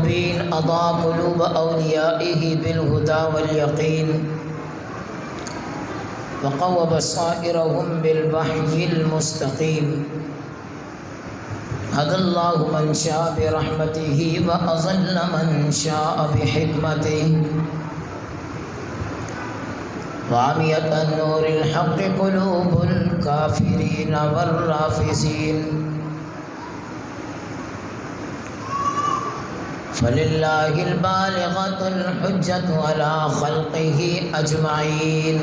المبين أضاء قلوب أوليائه بالهدى واليقين وقوى بصائرهم بالوحي المستقيم هدى الله من شاء برحمته وأضل من شاء بحكمته وعميت عن نور الحق قلوب الكافرين والرافضين فلله البالغة الحجة على خلقه أجمعين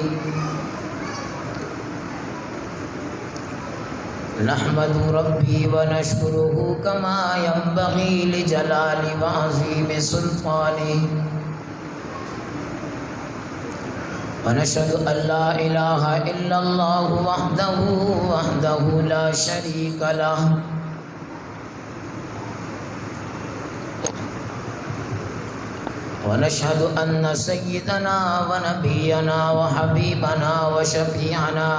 نحمد ربي ونشكره كما ينبغي لجلال وعظيم سلطانه ونشهد أن لا إله إلا الله وحده لا شريك له ونشهد أن سيدنا ونبينا وحبيبنا وشفيعنا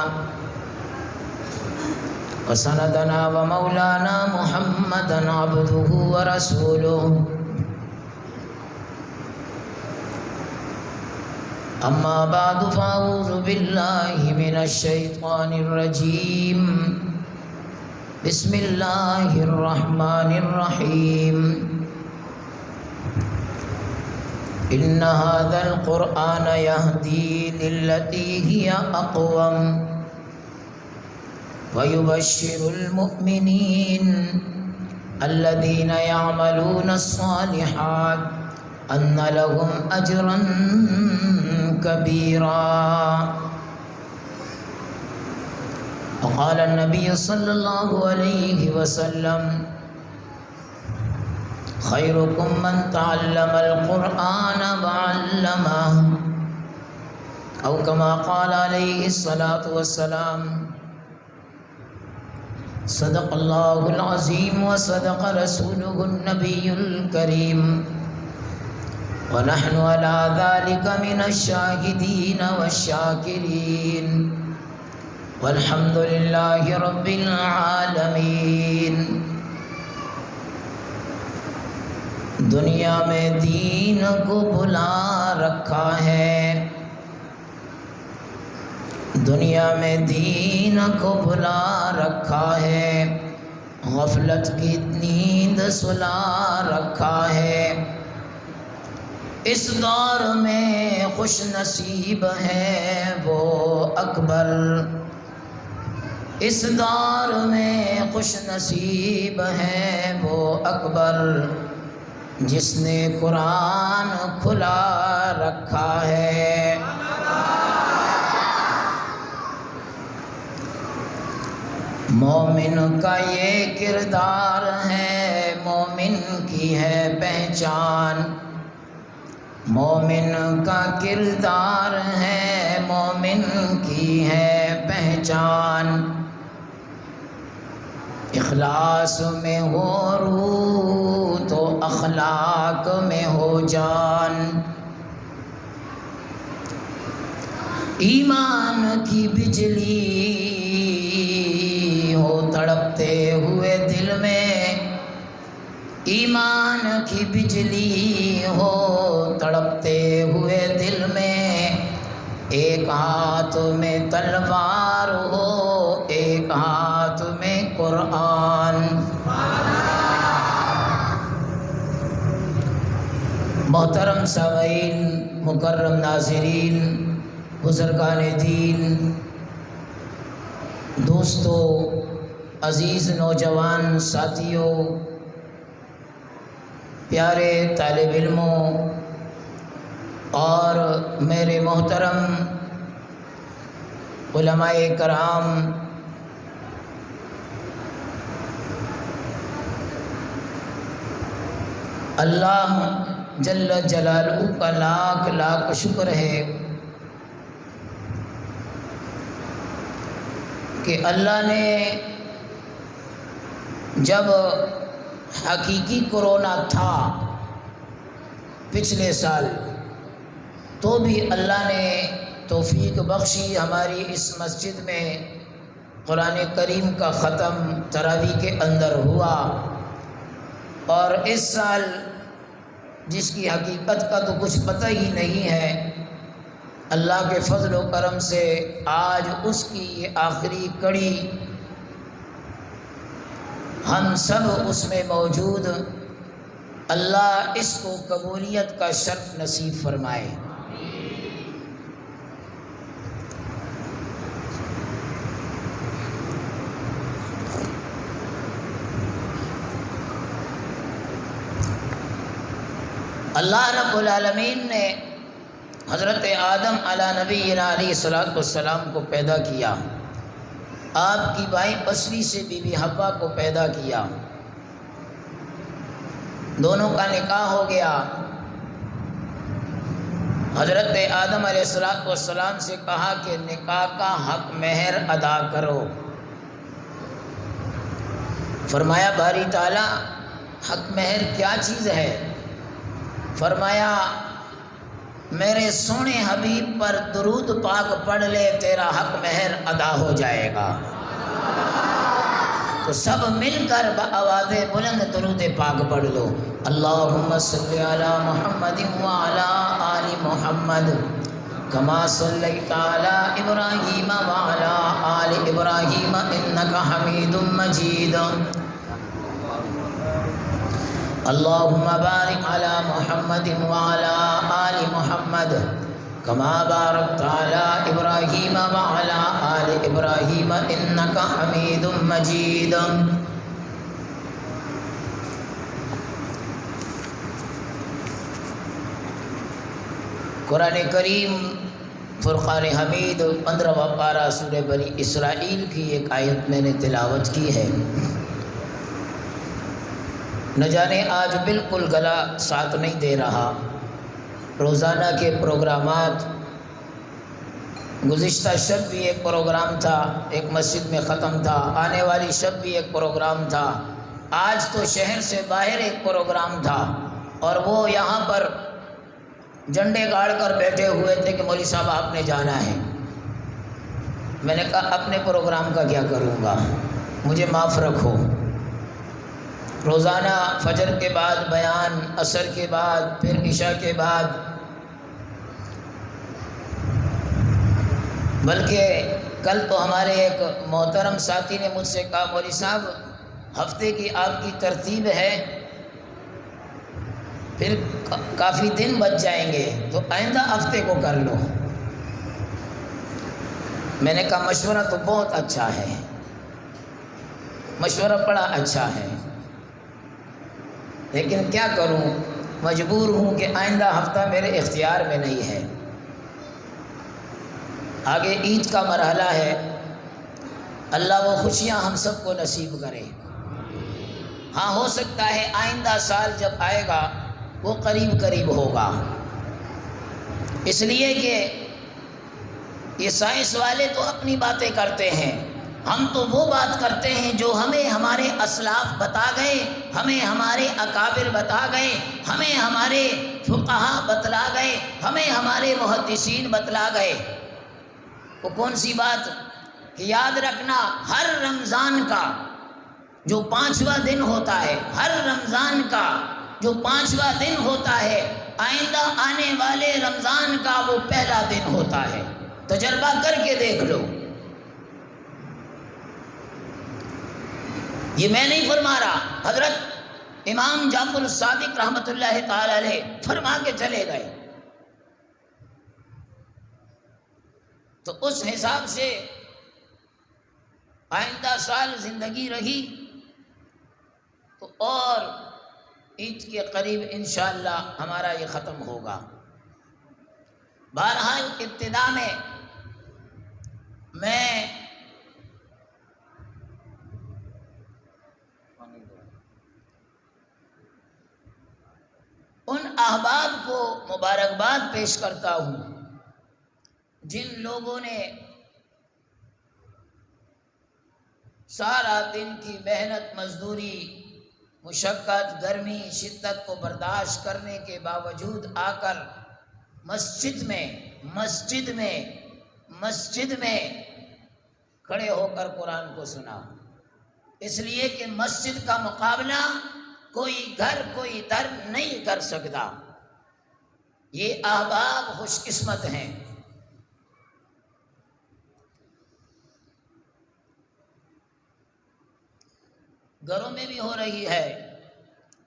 وسندنا ومولانا محمدا عبده ورسوله أما بعد فأعوذ بالله من الشيطان الرجيم بسم الله الرحمن الرحيم إن هذا القرآن يهدي للتي هي أقوم ويبشر المؤمنين الذين يعملون الصالحات أن لهم أجرا كبيرا وقال النبي صلى الله عليه وسلم خيركم من تعلم القرآن وعلمه أو كما قال عليه الصلاة والسلام صدق الله العظيم وصدق رسوله النبي الكريم ونحن على ذلك من الشاهدين والشاكرين والحمد لله رب العالمين دنیا میں دین کو بلا رکھا ہے دنیا میں دین کو بلا رکھا ہے غفلت کی نیند سلا رکھا ہے اس دور میں خوش نصیب ہے وہ اکبر اس دور میں خوش نصیب ہے وہ اکبر جس نے قرآن کھلا رکھا ہے مومن کا یہ کردار ہے مومن کی ہے پہچان مومن کا کردار ہے مومن کی ہے پہچان اخلاص میں ہو روح تو اخلاق میں ہو جان ایمان کی بجلی ہو تڑپتے ہوئے دل میں ایمان کی بجلی ہو تڑپتے ہوئے دل میں ایک ہاتھ میں تلوار ہو ایک ہاتھ میں قرآن محترم سامعین مکرم ناظرین بزرگان دین دوستو عزیز نوجوان ساتھیوں پیارے طالب علموں اور میرے محترم علماء کرام اللہ جل جلالہ کا لاکھ لاکھ شکر ہے کہ اللہ نے جب حقیقی کرونا تھا پچھلے سال تو بھی اللہ نے توفیق بخشی ہماری اس مسجد میں قرآن کریم کا ختم تراویح کے اندر ہوا، اور اس سال جس کی حقیقت کا تو کچھ پتہ ہی نہیں ہے، اللہ کے فضل و کرم سے آج اس کی یہ آخری کڑی ہم سب اس میں موجود، اللہ اس کو قبولیت کا شرف نصیب فرمائے۔ اللہ رب العالمین نے حضرت آدم علی نبینا علیہ الصلوۃ والسلام کو پیدا کیا، آپ کی بائیں پسلی سے بی بی حوا کو پیدا کیا، دونوں کا نکاح ہو گیا۔ حضرت آدم علیہ الصلوۃ والسلام سے کہا کہ نکاح کا حق مہر ادا کرو۔ فرمایا باری تعالیٰ حق مہر کیا چیز ہے؟ فرمایا میرے سونے حبیب پر درود پاک پڑھ لے، تیرا حق مہر ادا ہو جائے گا۔ تو سب مل کر بآواز بلند درود پاک پڑھ لو، اللہم صلی علی محمد وعلی آل محمد کما صلیت علی ابراہیم وعلی آل ابراہیم انک حمید مجید، اللہم بارک علی محمد وعلی آل محمد کما بارکت علی ابراہیم وعلی آل ابراہیم انک حمید مجید۔ قرآن کریم فرقان حمید 15واں پارہ سورہ بنی اسرائیل کی ایک آیت میں نے تلاوت کی ہے۔ نہ جانے آج بالکل گلا ساتھ نہیں دے رہا، روزانہ کے پروگرامات، گزشتہ شب بھی ایک پروگرام تھا، ایک مسجد میں ختم تھا، آنے والی شب بھی ایک پروگرام تھا، آج تو شہر سے باہر ایک پروگرام تھا، اور وہ یہاں پر جھنڈے گاڑ کر بیٹھے ہوئے تھے کہ مولوی صاحب آپ نے جانا ہے۔ میں نے کہا اپنے پروگرام کا کیا کروں گا، مجھے معاف رکھو۔ روزانہ فجر کے بعد بیان، عصر کے بعد، پھر عشاء کے بعد، بلکہ کل تو ہمارے ایک محترم ساتھی نے مجھ سے کہا مولوی صاحب ہفتے کی آپ کی ترتیب ہے، پھر کافی دن بچ جائیں گے، تو آئندہ ہفتے کو کر لو۔ میں نے کہا مشورہ تو بہت اچھا ہے، مشورہ بڑا اچھا ہے، لیکن کیا کروں، مجبور ہوں کہ آئندہ ہفتہ میرے اختیار میں نہیں ہے۔ آگے عید کا مرحلہ ہے، اللہ وہ خوشیاں ہم سب کو نصیب کرے۔ ہاں ہو سکتا ہے آئندہ سال جب آئے گا وہ قریب قریب ہوگا، اس لیے کہ یہ سائنس والے تو اپنی باتیں کرتے ہیں، ہم تو وہ بات کرتے ہیں جو ہمیں ہمارے اسلاف بتا گئے، ہمیں ہمارے اکابر بتا گئے، ہمیں ہمارے فقہا بتلا گئے، ہمیں ہمارے محدثین بتلا گئے۔ وہ کون سی بات کہ یاد رکھنا ہر رمضان کا جو 5واں دن ہوتا ہے، ہر رمضان کا جو 5واں دن ہوتا ہے، آئندہ آنے والے رمضان کا وہ پہلا دن ہوتا ہے۔ تجربہ کر کے دیکھ لو، یہ میں نہیں فرما رہا، حضرت امام جعفر الصادق رحمۃ اللہ تعالی علیہ فرما کے چلے گئے۔ تو اس حساب سے آئندہ سال زندگی رہی تو اور عید کے قریب انشاءاللہ ہمارا یہ ختم ہوگا۔ بہرحال ابتدا میں ان احباب کو مبارکباد پیش کرتا ہوں جن لوگوں نے سارا دن کی محنت، مزدوری، مشقت، گرمی، شدت کو برداشت کرنے کے باوجود آ کر مسجد میں کھڑے ہو کر قرآن کو سنا، اس لیے کہ مسجد کا مقابلہ کوئی گھر کوئی در نہیں کر سکتا۔ یہ احباب خوش قسمت ہیں۔ گھروں میں بھی ہو رہی ہے،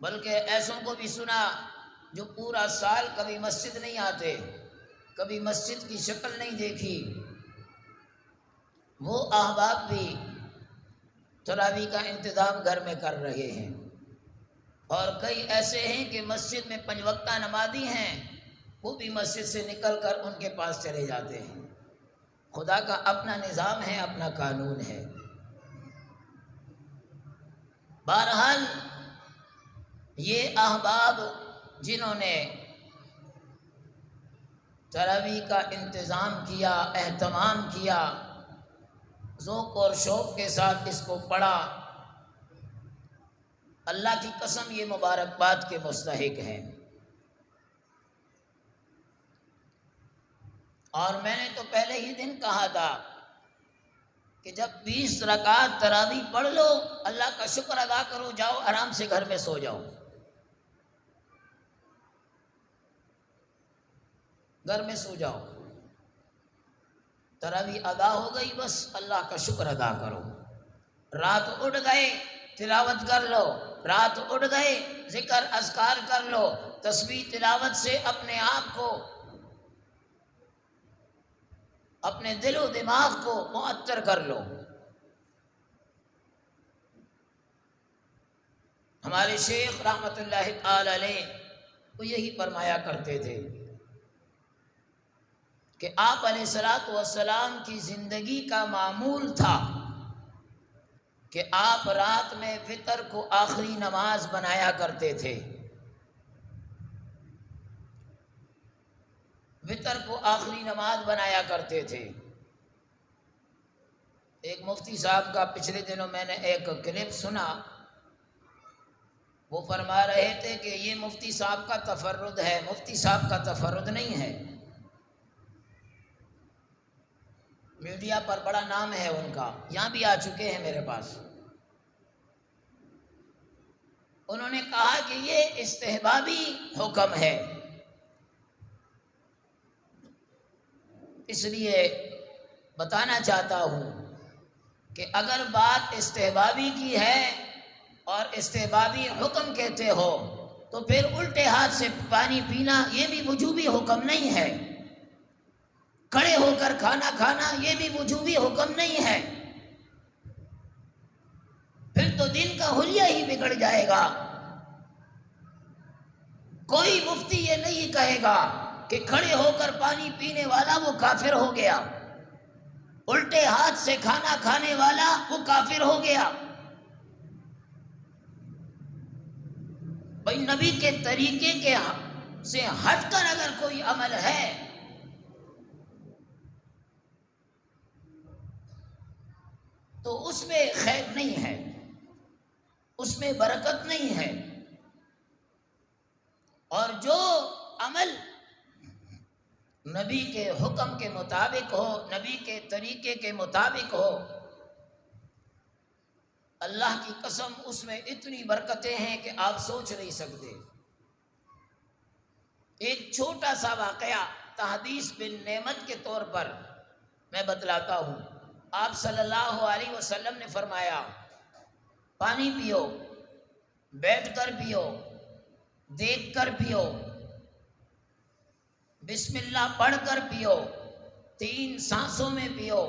بلکہ ایسوں کو بھی سنا جو پورا سال کبھی مسجد نہیں آتے، کبھی مسجد کی شکل نہیں دیکھی، وہ احباب بھی تراویح کا انتظام گھر میں کر رہے ہیں۔ اور کئی ایسے ہیں کہ مسجد میں 5 وقتہ نمازی ہیں، وہ بھی مسجد سے نکل کر ان کے پاس چلے جاتے ہیں۔ خدا کا اپنا نظام ہے، اپنا قانون ہے۔ بہرحال یہ احباب جنہوں نے تراویح کا انتظام کیا، اہتمام کیا، ذوق اور شوق کے ساتھ اس کو پڑھا، اللہ کی قسم یہ مبارکباد کے مستحق ہیں۔ اور میں نے تو پہلے ہی دن کہا تھا کہ جب 20 رکعت تراویح پڑھ لو، اللہ کا شکر ادا کرو، جاؤ آرام سے گھر میں سو جاؤ، گھر میں سو جاؤ، تراویح ادا ہو گئی، بس اللہ کا شکر ادا کرو۔ رات اٹھ گئے تلاوت کر لو، رات اٹھ گئے ذکر اذکار کر لو، تسبیح تلاوت سے اپنے آپ کو، اپنے دل و دماغ کو معطر کر لو۔ ہمارے شیخ رحمت اللہ تعالی علیہ وہ یہی فرمایا کرتے تھے کہ آپ علیہ الصلوۃ والسلام کی زندگی کا معمول تھا کہ آپ رات میں وتر کو آخری نماز بنایا کرتے تھے، وتر کو آخری نماز بنایا کرتے تھے۔ ایک مفتی صاحب کا پچھلے دنوں میں نے ایک کلپ سنا، وہ فرما رہے تھے کہ یہ مفتی صاحب کا تفرد ہے، مفتی صاحب کا تفرد نہیں ہے، میڈیا پر بڑا نام ہے ان کا، یہاں بھی آ چکے ہیں میرے پاس۔ انہوں نے کہا کہ یہ استحبابی حکم ہے، اس لیے بتانا چاہتا ہوں کہ اگر بات استحبابی کی ہے اور استحبابی حکم کہتے ہو تو پھر الٹے ہاتھ سے پانی پینا یہ بھی وجوبی حکم نہیں ہے، کھڑے ہو کر کھانا کھانا یہ بھی وجوبی حکم نہیں ہے، پھر تو دین کا حلیہ ہی بگڑ جائے گا۔ کوئی مفتی یہ نہیں کہے گا کہ کھڑے ہو کر پانی پینے والا وہ کافر ہو گیا، الٹے ہاتھ سے کھانا کھانے والا وہ کافر ہو گیا۔ بھائی نبی کے طریقے کے سے ہٹ کر اگر کوئی عمل ہے تو اس میں خیر نہیں ہے، اس میں برکت نہیں ہے، اور جو عمل نبی کے حکم کے مطابق ہو، نبی کے طریقے کے مطابق ہو، اللہ کی قسم اس میں اتنی برکتیں ہیں کہ آپ سوچ نہیں سکتے۔ ایک چھوٹا سا واقعہ تحدیث بالنعمت کے طور پر میں بتلاتا ہوں۔ آپ صلی اللہ علیہ وسلم نے فرمایا پانی پیو، بیٹھ کر پیو، دیکھ کر پیو، بسم اللہ پڑھ کر پیو، 3 سانسوں میں پیو،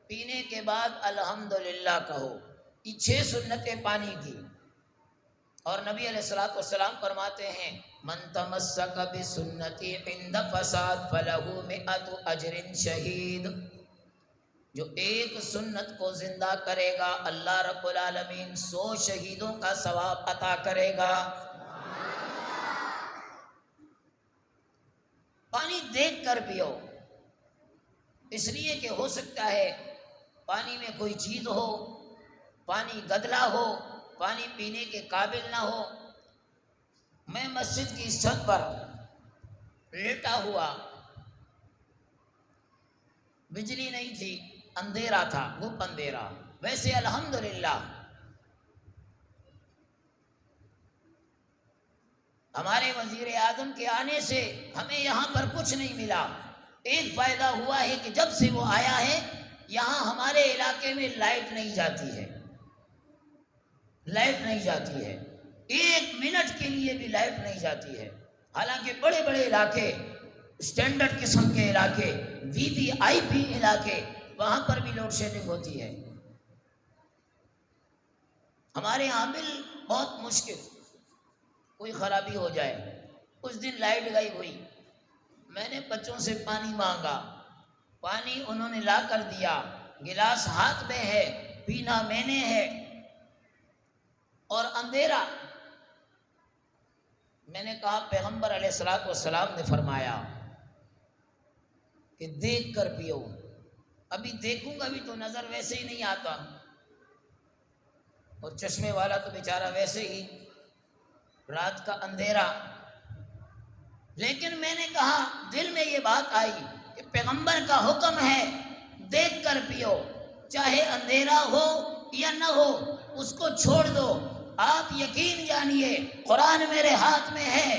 پینے کے بعد الحمدللہ کہو۔ یہ 6 سنتیں پانی کی، اور نبی علیہ الصلوۃ والسلام فرماتے ہیں من تمسک بسنتی عند فساد فلہ 100 اجر شہید، جو ایک سنت کو زندہ کرے گا اللہ رب العالمین 100 شہیدوں کا ثواب عطا کرے گا۔ پانی دیکھ کر پیو، اس لیے کہ ہو سکتا ہے پانی میں کوئی چیز ہو، پانی گدلا ہو، پانی پینے کے قابل نہ ہو۔ میں مسجد کی چھت پر لیٹا ہوا، بجلی نہیں تھی، اندھیرا تھا، گپ اندھیرا، ویسے الحمدللہ ہمارے وزیر اعظم کے آنے سے ہمیں یہاں پر کچھ نہیں ملا. ایک فائدہ ہوا ہے کہ جب سے وہ آیا ہے یہاں ہمارے علاقے میں لائٹ نہیں جاتی ہے، لائٹ نہیں جاتی ہے، 1 منٹ کے لیے بھی لائٹ نہیں جاتی ہے. حالانکہ بڑے بڑے علاقے، اسٹینڈرڈ قسم کے علاقے، وی وی آئی پی علاقے، وہاں پر بھی لوڈ شیڈنگ ہوتی ہے. ہمارے یہاں بل بہت مشکل، کوئی خرابی ہو جائے. اس دن لائٹ گئی ہوئی، میں نے بچوں سے پانی مانگا، پانی انہوں نے لا کر دیا، گلاس ہاتھ میں ہے، پینا میں نے ہے، اور اندھیرا. میں نے کہا پیغمبر علیہ الصلوۃ والسلام نے فرمایا کہ دیکھ کر پیو. ابھی دیکھوں گا بھی تو نظر ویسے ہی نہیں آتا، اور چشمے والا تو بیچارہ ویسے ہی، رات کا اندھیرا. لیکن میں نے کہا، دل میں یہ بات آئی کہ پیغمبر کا حکم ہے دیکھ کر پیو، چاہے اندھیرا ہو یا نہ ہو، اس کو چھوڑ دو. آپ یقین جانیے قرآن میرے ہاتھ میں ہے،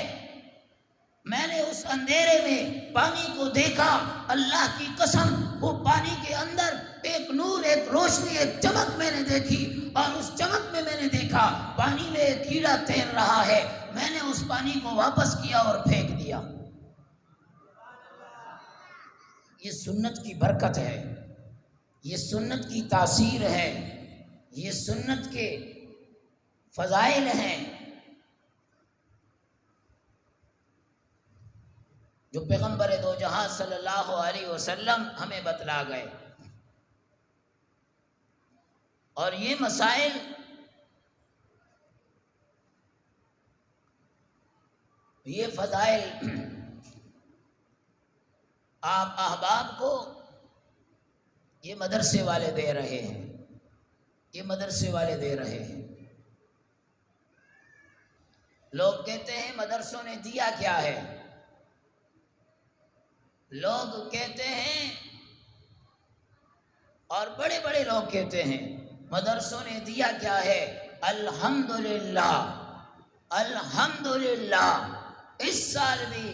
میں نے اس اندھیرے میں پانی کو دیکھا، اللہ کی قسم وہ پانی کے اندر ایک نور، ایک روشنی، ایک چمک میں نے دیکھی، اور اس چمک میں نے دیکھا پانی میں ایک کیڑا تیر رہا ہے. میں نے اس پانی کو واپس کیا اور پھینک دیا. یہ سنت کی برکت ہے، یہ سنت کی تاثیر ہے، یہ سنت کے فضائل ہیں جو پیغمبر دو جہاں صلی اللہ علیہ وسلم ہمیں بتلا گئے. اور یہ مسائل یہ فضائل آپ احباب کو یہ مدرسے والے دے رہے ہیں، یہ مدرسے والے دے رہے ہیں. لوگ کہتے ہیں مدرسوں نے دیا کیا ہے، لوگ کہتے ہیں، اور بڑے بڑے لوگ کہتے ہیں مدرسوں نے دیا کیا ہے. الحمدللہ، الحمدللہ اس سال بھی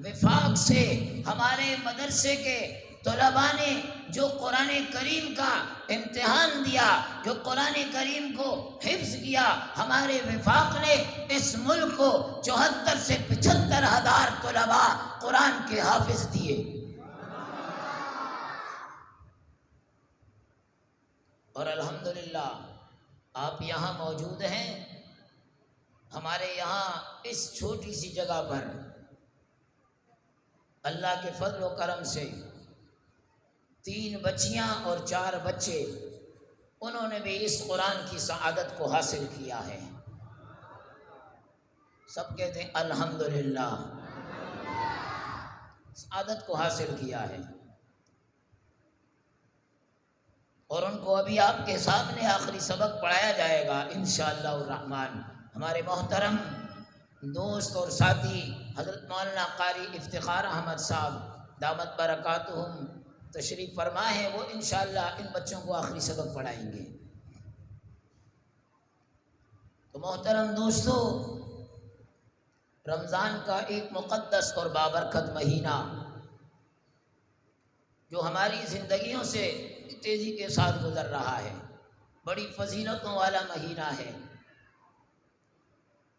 وفاق سے ہمارے مدرسے کے طلباء نے جو قرآن کریم کا امتحان دیا، جو قرآن کریم کو حفظ کیا، ہمارے وفاق نے اس ملک کو 74 سے 75 ہزار طلباء قرآن کے حافظ دیے. اور الحمدللہ آپ یہاں موجود ہیں. ہمارے یہاں اس چھوٹی سی جگہ پر اللہ کے فضل و کرم سے 3 بچیاں اور 4 بچے، انہوں نے بھی اس قرآن کی سعادت کو حاصل کیا ہے. سب کہتے ہیں الحمدللہ، سعادت کو حاصل کیا ہے. اور ان کو ابھی آپ کے سامنے آخری سبق پڑھایا جائے گا انشاءاللہ الرحمن. ہمارے محترم دوست اور ساتھی حضرت مولانا قاری افتخار احمد صاحب دامت برکاتہم تشریف فرما ہے، وہ انشاءاللہ ان بچوں کو آخری سبق پڑھائیں گے. تو محترم دوستو، رمضان کا ایک مقدس اور بابرکت مہینہ جو ہماری زندگیوں سے تیزی کے ساتھ گزر رہا ہے، بڑی فضیلتوں والا مہینہ ہے.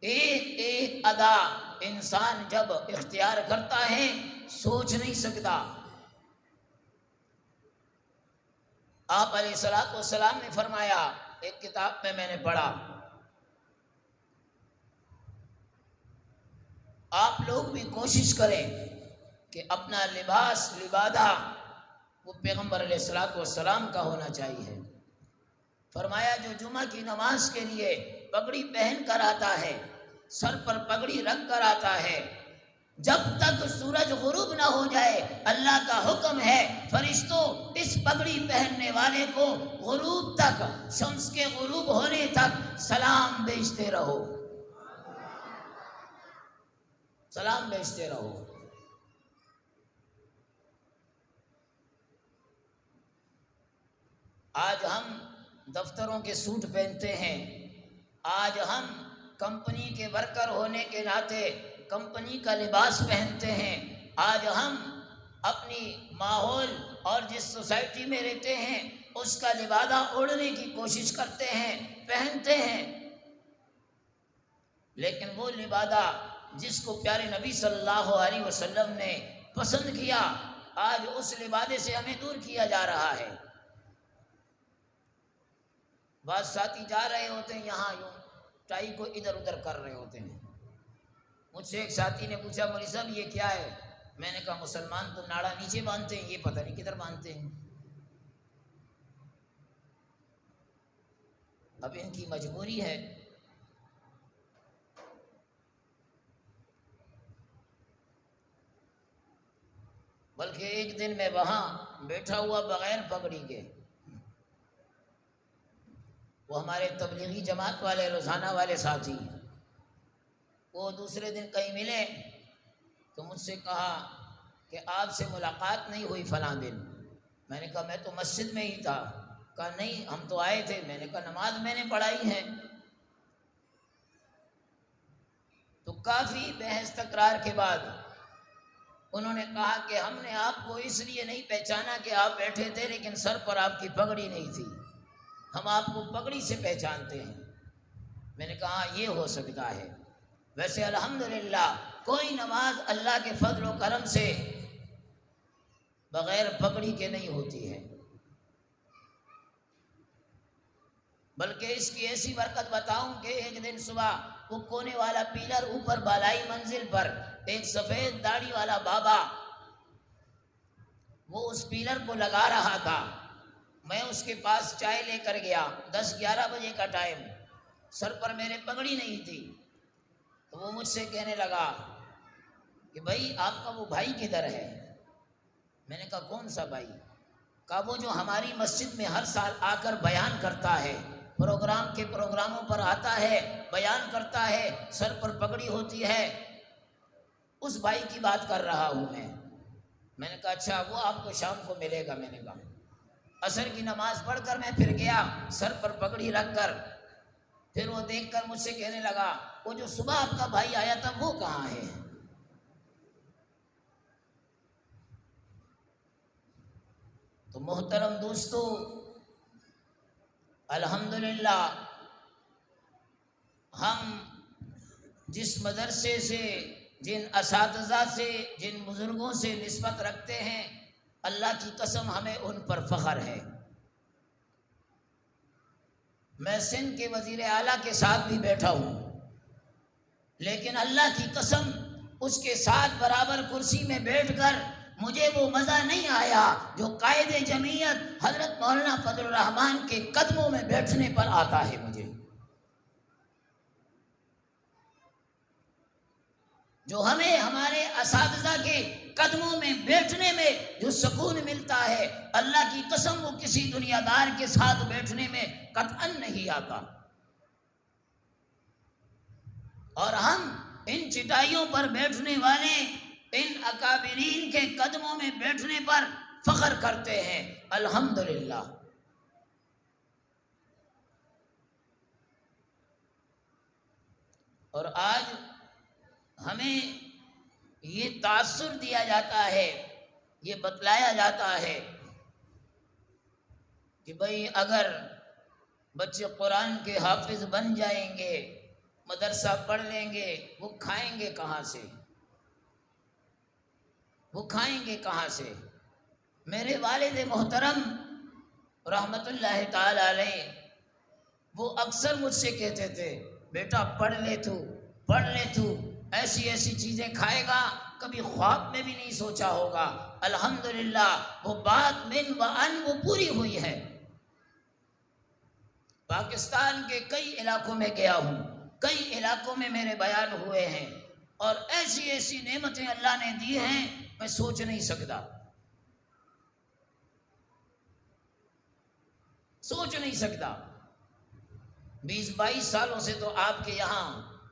ایک ایک ادا انسان جب اختیار کرتا ہے سوچ نہیں سکتا. آپ علیہ الصلوۃ والسلام نے فرمایا، ایک کتاب میں نے پڑھا، آپ لوگ بھی کوشش کریں کہ اپنا لباس لبادہ وہ پیغمبر علیہ الصلوۃ والسلام کا ہونا چاہیے. فرمایا جو جمعہ کی نماز کے لیے پگڑی پہن کر آتا ہے، سر پر پگڑی رکھ کر آتا ہے، جب تک سورج غروب نہ ہو جائے اللہ کا حکم ہے فرشتوں اس پگڑی پہننے والے کو غروب تک، شمس کے غروب ہونے تک سلام بھیجتے رہو، سلام بھیجتے رہو. آج ہم دفتروں کے سوٹ پہنتے ہیں، آج ہم کمپنی کے ورکر ہونے کے ناطے کمپنی کا لباس پہنتے ہیں، آج ہم اپنی ماحول اور جس سوسائٹی میں رہتے ہیں اس کا لبادہ اوڑھنے کی کوشش کرتے ہیں، پہنتے ہیں، لیکن وہ لبادہ جس کو پیارے نبی صلی اللہ علیہ وسلم نے پسند کیا، آج اس لبادے سے ہمیں دور کیا جا رہا ہے۔ بعض ساتھی جا رہے ہوتے ہیں یہاں یوں ٹائی کو ادھر ادھر کر رہے ہوتے ہیں۔ مجھ سے ایک ساتھی نے پوچھا مولوی صاحب یہ کیا ہے؟ میں نے کہا مسلمان تو ناڑا نیچے باندھتے ہیں، یہ پتہ نہیں کدھر باندھتے ہیں۔ اب ان کی مجبوری ہے۔ بلکہ ایک دن میں وہاں بیٹھا ہوا بغیر پگڑی کے، وہ ہمارے تبلیغی جماعت والے روزانہ والے ساتھی، وہ دوسرے دن کہیں ملے تو مجھ سے کہا کہ آپ سے ملاقات نہیں ہوئی فلاں دن۔ میں نے کہا میں تو مسجد میں ہی تھا۔ کہا نہیں ہم تو آئے تھے۔ میں نے کہا نماز میں نے پڑھائی ہے۔ تو کافی بحث تکرار کے بعد انہوں نے کہا کہ ہم نے آپ کو اس لیے نہیں پہچانا کہ آپ بیٹھے تھے لیکن سر پر آپ کی پگڑی نہیں تھی، ہم آپ کو پگڑی سے پہچانتے ہیں۔ میں نے کہا یہ ہو سکتا ہے، ویسے الحمدللہ کوئی نماز اللہ کے فضل و کرم سے بغیر پگڑی کے نہیں ہوتی ہے، بلکہ اس کی ایسی برکت بتاؤں کہ ایک دن صبح وہ کونے والا پیلر اوپر بالائی منزل پر ایک سفید داڑھی والا بابا وہ اس پیلر کو لگا رہا تھا۔ میں اس کے پاس چائے لے کر گیا، 10-11 بجے کا ٹائم، سر پر میرے پگڑی نہیں تھی۔ تو وہ مجھ سے کہنے لگا کہ بھائی آپ کا وہ بھائی کدھر ہے؟ میں نے کہا کون سا بھائی؟ کہا وہ جو ہماری مسجد میں ہر سال آ کر بیان کرتا ہے، پروگراموں پر آتا ہے، بیان کرتا ہے، سر پر پگڑی ہوتی ہے، اس بھائی کی بات کر رہا ہوں میں۔ میں نے کہا اچھا وہ آپ کو شام کو ملے گا۔ میں نے کہا عصر کی نماز پڑھ کر میں پھر گیا سر پر پگڑی رکھ کر، پھر وہ دیکھ کر مجھ سے کہنے لگا وہ جو صبح آپ کا بھائی آیا تھا وہ کہاں ہے؟ تو محترم دوستو، الحمدللہ ہم جس مدرسے سے، جن اساتذہ سے، جن بزرگوں سے نسبت رکھتے ہیں، اللہ کی قسم ہمیں ان پر فخر ہے۔ میں سندھ کے وزیر اعلیٰ کے ساتھ بھی بیٹھا ہوں، لیکن اللہ کی قسم اس کے ساتھ برابر کرسی میں بیٹھ کر مجھے وہ مزہ نہیں آیا جو قائد جمعیت حضرت مولانا فضل الرحمان کے قدموں میں بیٹھنے پر آتا ہے۔ مجھے جو ہمیں ہمارے اساتذہ کے قدموں میں بیٹھنے میں جو سکون ملتا ہے، اللہ کی قسم وہ کسی دنیا دار کے ساتھ بیٹھنے میں قطعاً نہیں آتا۔ اور ہم ان چٹائیوں پر بیٹھنے والے، ان اکابرین کے قدموں میں بیٹھنے پر فخر کرتے ہیں، الحمدللہ۔ اور آج ہمیں یہ تاثر دیا جاتا ہے، یہ بتلایا جاتا ہے کہ بھئی اگر بچے قرآن کے حافظ بن جائیں گے، مدرسہ پڑھ لیں گے، وہ کھائیں گے کہاں سے؟ وہ کھائیں گے کہاں سے؟ میرے والد محترم رحمت اللہ تعالی علیہ وہ اکثر مجھ سے کہتے تھے بیٹا پڑھ لے تو ایسی ایسی چیزیں کھائے گا کبھی خواب میں بھی نہیں سوچا ہوگا۔ الحمدللہ وہ بات من و ان وہ پوری ہوئی ہے۔ پاکستان کے کئی علاقوں میں گیا ہوں، کئی علاقوں میں میرے بیان ہوئے ہیں، اور ایسی ایسی نعمتیں اللہ نے دی ہیں میں سوچ نہیں سکتا، سوچ نہیں سکتا۔ 20-22 سالوں سے تو آپ کے یہاں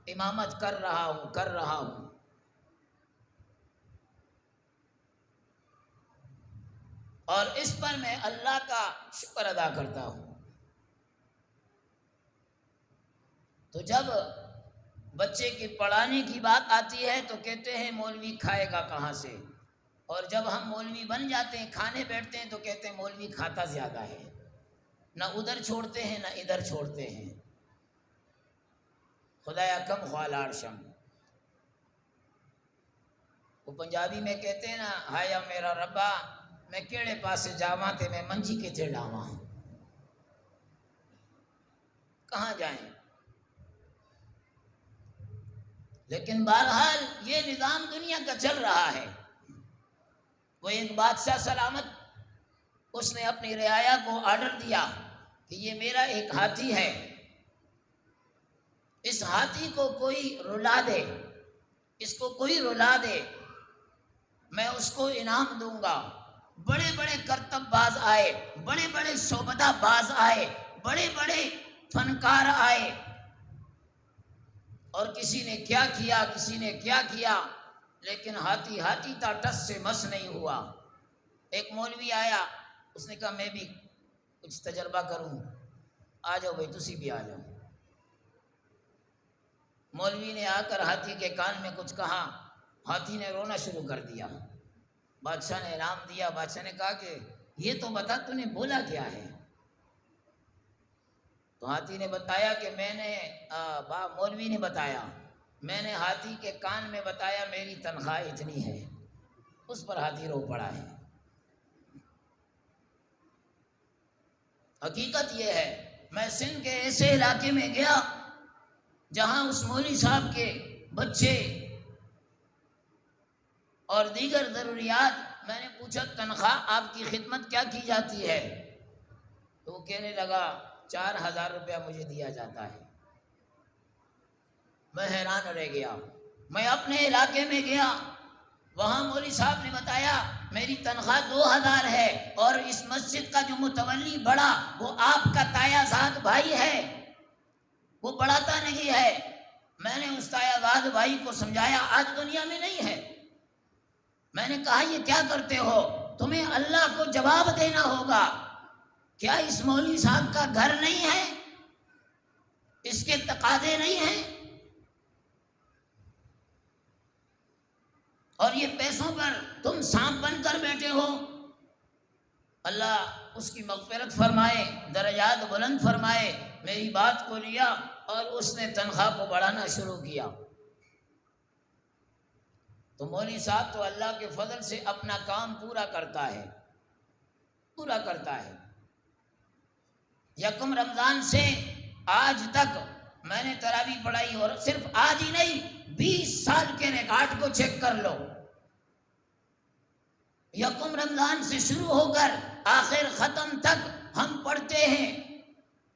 امامت کر رہا ہوں، اور اس پر میں اللہ کا شکر ادا کرتا ہوں۔ تو جب بچے کی پڑھانے کی بات آتی ہے تو کہتے ہیں مولوی کھائے گا کہاں سے، اور جب ہم مولوی بن جاتے ہیں کھانے بیٹھتے ہیں تو کہتے ہیں مولوی کھاتا زیادہ ہے، نہ ادھر چھوڑتے ہیں نہ ادھر چھوڑتے ہیں۔ خدایا کم خوالاڑ شم، وہ پنجابی میں کہتے ہیں نا، ہایا میرا ربا میں کیڑے پاسے جاواں تے میں منجی کے تھے ڈاواں، کہاں جائیں۔ لیکن بہرحال یہ نظام دنیا کا چل رہا ہے۔ وہ ایک بادشاہ سلامت، اس نے اپنی رعایا کو آرڈر دیا کہ یہ میرا ایک ہاتھی ہے، اس ہاتھی کو کوئی رلا دے، اس کو کوئی رلا دے، میں اس کو انعام دوں گا۔ بڑے بڑے کرتب باز آئے، بڑے بڑے شعبدہ باز آئے، بڑے بڑے فنکار آئے، اور کسی نے کیا کیا کسی نے کیا کیا، لیکن ہاتھی تا ٹس سے مس نہیں ہوا۔ ایک مولوی آیا، اس نے کہا میں بھی کچھ تجربہ کروں، آ جاؤ بھائی تسی بھی آ جاؤ۔ مولوی نے آ کر ہاتھی کے کان میں کچھ کہا، ہاتھی نے رونا شروع کر دیا۔ بادشاہ نے انعام دیا، بادشاہ نے کہا کہ یہ تو بتا تو نے بولا کیا ہے؟ تو ہاتھی نے بتایا کہ مولوی نے بتایا، میں نے ہاتھی کے کان میں بتایا میری تنخواہ اتنی ہے۔ اس پر ہاتھی رو پڑا ہے۔ حقیقت یہ ہے، میں سندھ کے ایسے علاقے میں گیا جہاں اس مولوی صاحب کے بچے اور دیگر ضروریات، میں نے پوچھا تنخواہ آپ کی خدمت کیا کی جاتی ہے؟ تو وہ کہنے لگا 4000 روپیہ مجھے دیا جاتا ہے۔ میں حیران رہ گیا۔ میں اپنے علاقے میں گیا، وہاں مولوی صاحب نے بتایا میری تنخواہ 2000 ہے، اور اس مسجد کا جو متولی بڑا وہ آپ کا تایا زاد بھائی ہے، وہ پڑھاتا نہیں ہے۔ میں نے اس تایا زاد بھائی کو سمجھایا آج دنیا میں نہیں ہے۔ میں نے کہا یہ کیا کرتے ہو؟ تمہیں اللہ کو جواب دینا ہوگا۔ کیا اس مولوی صاحب کا گھر نہیں ہے؟ اس کے تقاضے نہیں ہیں؟ اور یہ پیسوں پر تم سانپ بن کر بیٹھے ہو۔ اللہ اس کی مغفرت فرمائے، درجات بلند فرمائے۔ میری بات کو لیا اور اس نے تنخواہ کو بڑھانا شروع کیا۔ تو مولوی صاحب تو اللہ کے فضل سے اپنا کام پورا کرتا ہے۔ یکم رمضان سے آج تک میں نے تراویح پڑھائی، اور صرف آج ہی نہیں 20 سال کے ریکارڈ کو چیک کر لو۔ یکم رمضان سے شروع ہو کر آخر ختم تک ہم پڑھتے ہیں۔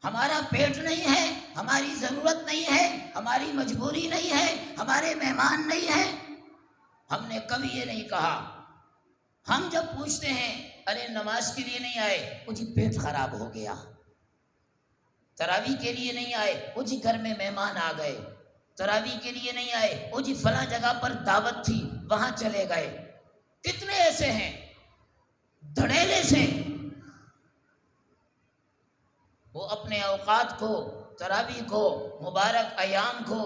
ہمارا پیٹ نہیں ہے، ہماری ضرورت نہیں ہے، ہماری مجبوری نہیں ہے، ہمارے مہمان نہیں ہیں۔ ہم نے کبھی یہ نہیں کہا۔ ہم جب پوچھتے ہیں ارے نماز کے لیے نہیں آئے، وہ جی پیٹ خراب ہو گیا۔ تراویح کے لیے نہیں آئے، وہ جی گھر میں مہمان آ گئے۔ تراویح کے لیے نہیں آئے، وہ جی فلاں جگہ پر دعوت تھی وہاں چلے گئے۔ کتنے ایسے ہیں دھڑیلے سے وہ اپنے اوقات کو، تراویح کو، مبارک ایام کو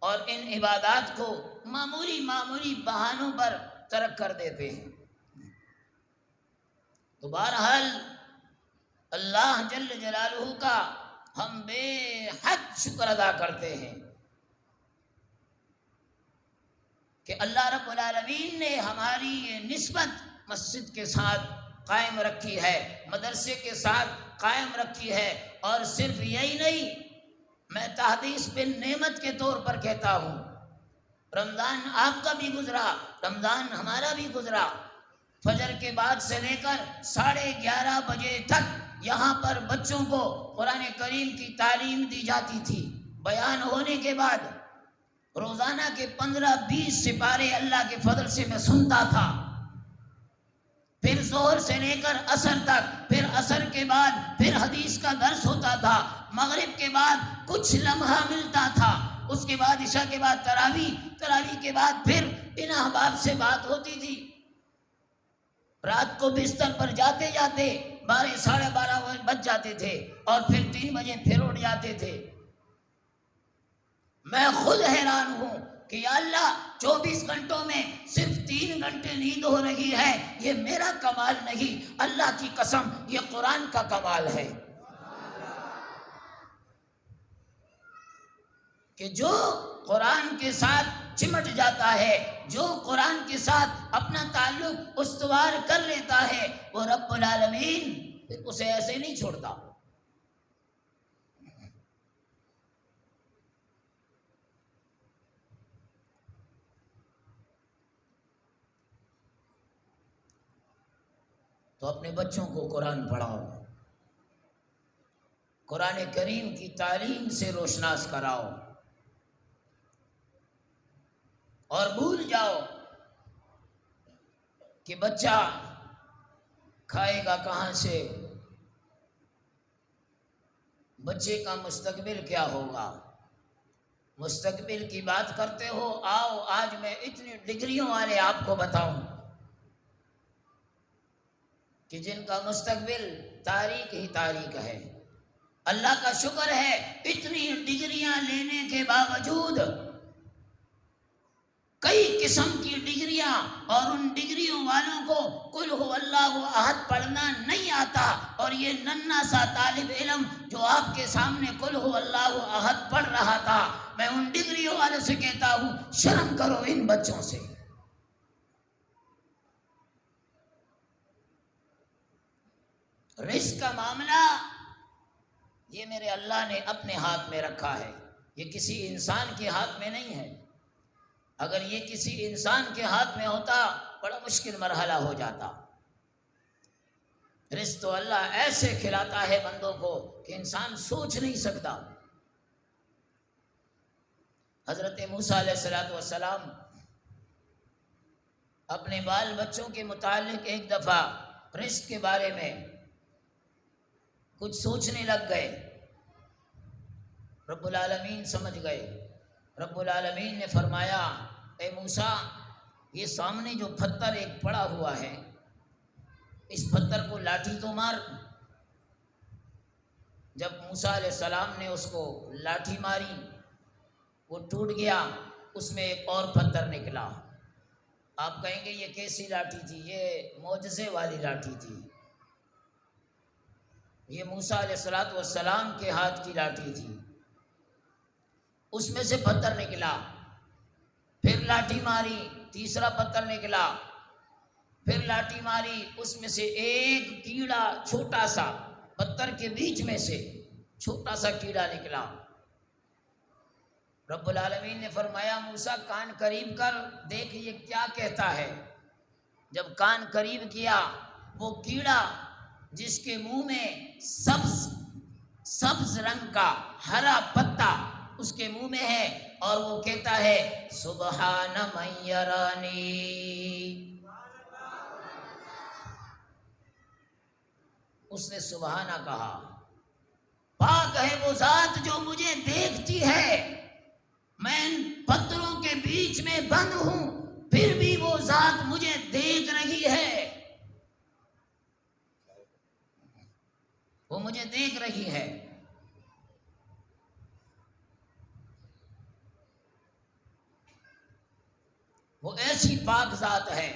اور ان عبادات کو معمولی بہانوں پر ترک کر دیتے ہیں۔ تو بہرحال اللہ جل جلالہ کا ہم بے حد شکر ادا کرتے ہیں کہ اللہ رب العالمین نے ہماری یہ نسبت مسجد کے ساتھ قائم رکھی ہے، مدرسے کے ساتھ قائم رکھی ہے۔ اور صرف یہی نہیں، میں تحدیث بالنعمت کے طور پر کہتا ہوں، رمضان آپ کا بھی گزرا، رمضان ہمارا بھی گزرا۔ فجر کے بعد سے لے کر 11:30 بجے تک یہاں پر بچوں کو قرآن کریم کی تعلیم دی جاتی تھی۔ بیان ہونے کے بعد روزانہ کے 15-20 سپارے اللہ کے فضل سے میں سنتا تھا۔ پھر ظہر سے لے کر عصر تک، پھر عصر کے بعد پھر حدیث کا درس ہوتا تھا، مغرب کے بعد کچھ لمحہ ملتا تھا، اس کے بعد عشاء کے بعد تراویح کے بعد پھر ان احباب سے بات ہوتی تھی۔ رات کو بستر پر جاتے جاتے 12 ساڑھے 12 بج جاتے تھے، اور پھر 3 بجے پھر اٹھ جاتے تھے۔ میں خود حیران ہوں کہ یا اللہ 24 گھنٹوں میں صرف 3 گھنٹے نیند ہو رہی ہے، یہ میرا کمال نہیں، اللہ کی قسم یہ قرآن کا کمال ہے کہ جو قرآن کے ساتھ چمٹ جاتا ہے، جو قرآن کے ساتھ اپنا تعلق استوار کر لیتا ہے، وہ رب العالمین اسے ایسے نہیں چھوڑتا۔ تو اپنے بچوں کو قرآن پڑھاؤ، قرآن کریم کی تعلیم سے روشناس کراؤ، اور بھول جاؤ کہ بچہ کھائے گا کہاں سے، بچے کا مستقبل کیا ہوگا۔ مستقبل کی بات کرتے ہو، آؤ آج میں اتنی ڈگریوں والے آپ کو بتاؤں کہ جن کا مستقبل تاریک ہی تاریک ہے۔ اللہ کا شکر ہے اتنی ڈگریاں لینے کے باوجود کئی قسم کی ڈگریاں، اور ان ڈگریوں والوں کو قل هو اللہ احد پڑھنا نہیں آتا، اور یہ ننھا سا طالب علم جو آپ کے سامنے قل هو اللہ احد پڑھ رہا تھا، میں ان ڈگریوں والوں سے کہتا ہوں شرم کرو ان بچوں سے۔ رزق کا معاملہ یہ میرے اللہ نے اپنے ہاتھ میں رکھا ہے، یہ کسی انسان کے ہاتھ میں نہیں ہے۔ اگر یہ کسی انسان کے ہاتھ میں ہوتا بڑا مشکل مرحلہ ہو جاتا۔ رزق تو اللہ ایسے کھلاتا ہے بندوں کو کہ انسان سوچ نہیں سکتا۔ حضرت موسیٰ علیہ السلام اپنے بال بچوں کے متعلق ایک دفعہ رزق کے بارے میں کچھ سوچنے لگ گئے، رب العالمین سمجھ گئے۔ رب العالمین نے فرمایا اے موسیٰ، یہ سامنے جو پتھر ایک پڑا ہوا ہے، اس پتھر کو لاٹھی تو مار۔ جب موسیٰ علیہ السلام نے اس کو لاٹھی ماری وہ ٹوٹ گیا، اس میں ایک اور پتھر نکلا۔ آپ کہیں گے یہ کیسی لاٹھی تھی؟ یہ معجزے والی لاٹھی تھی، یہ موسیٰ علیہ السلام کے ہاتھ کی لاٹھی تھی۔ اس میں سے پتھر نکلا، پھر لاٹھی ماری، تیسرا پتھر نکلا، پھر لاٹھی ماری، اس میں سے ایک کیڑا چھوٹا سا، پتھر کے بیچ میں سے چھوٹا سا کیڑا نکلا۔ رب العالمین نے فرمایا موسیٰ کان قریب کر، دیکھ یہ کیا کہتا ہے۔ جب کان قریب کیا، وہ کیڑا جس کے منہ میں سبز رنگ کا ہرا پتا اس کے منہ میں ہے، اور وہ کہتا ہے سبحان من یرانی، اس نے سبحانہ کہا، پاک ہے وہ ذات جو مجھے دیکھتی ہے، میں ان پتھروں کے بیچ میں بند ہوں پھر بھی وہ ذات مجھے دیکھ رہی ہے، وہ مجھے دیکھ رہی ہے۔ وہ ایسی پاک ذات ہے۔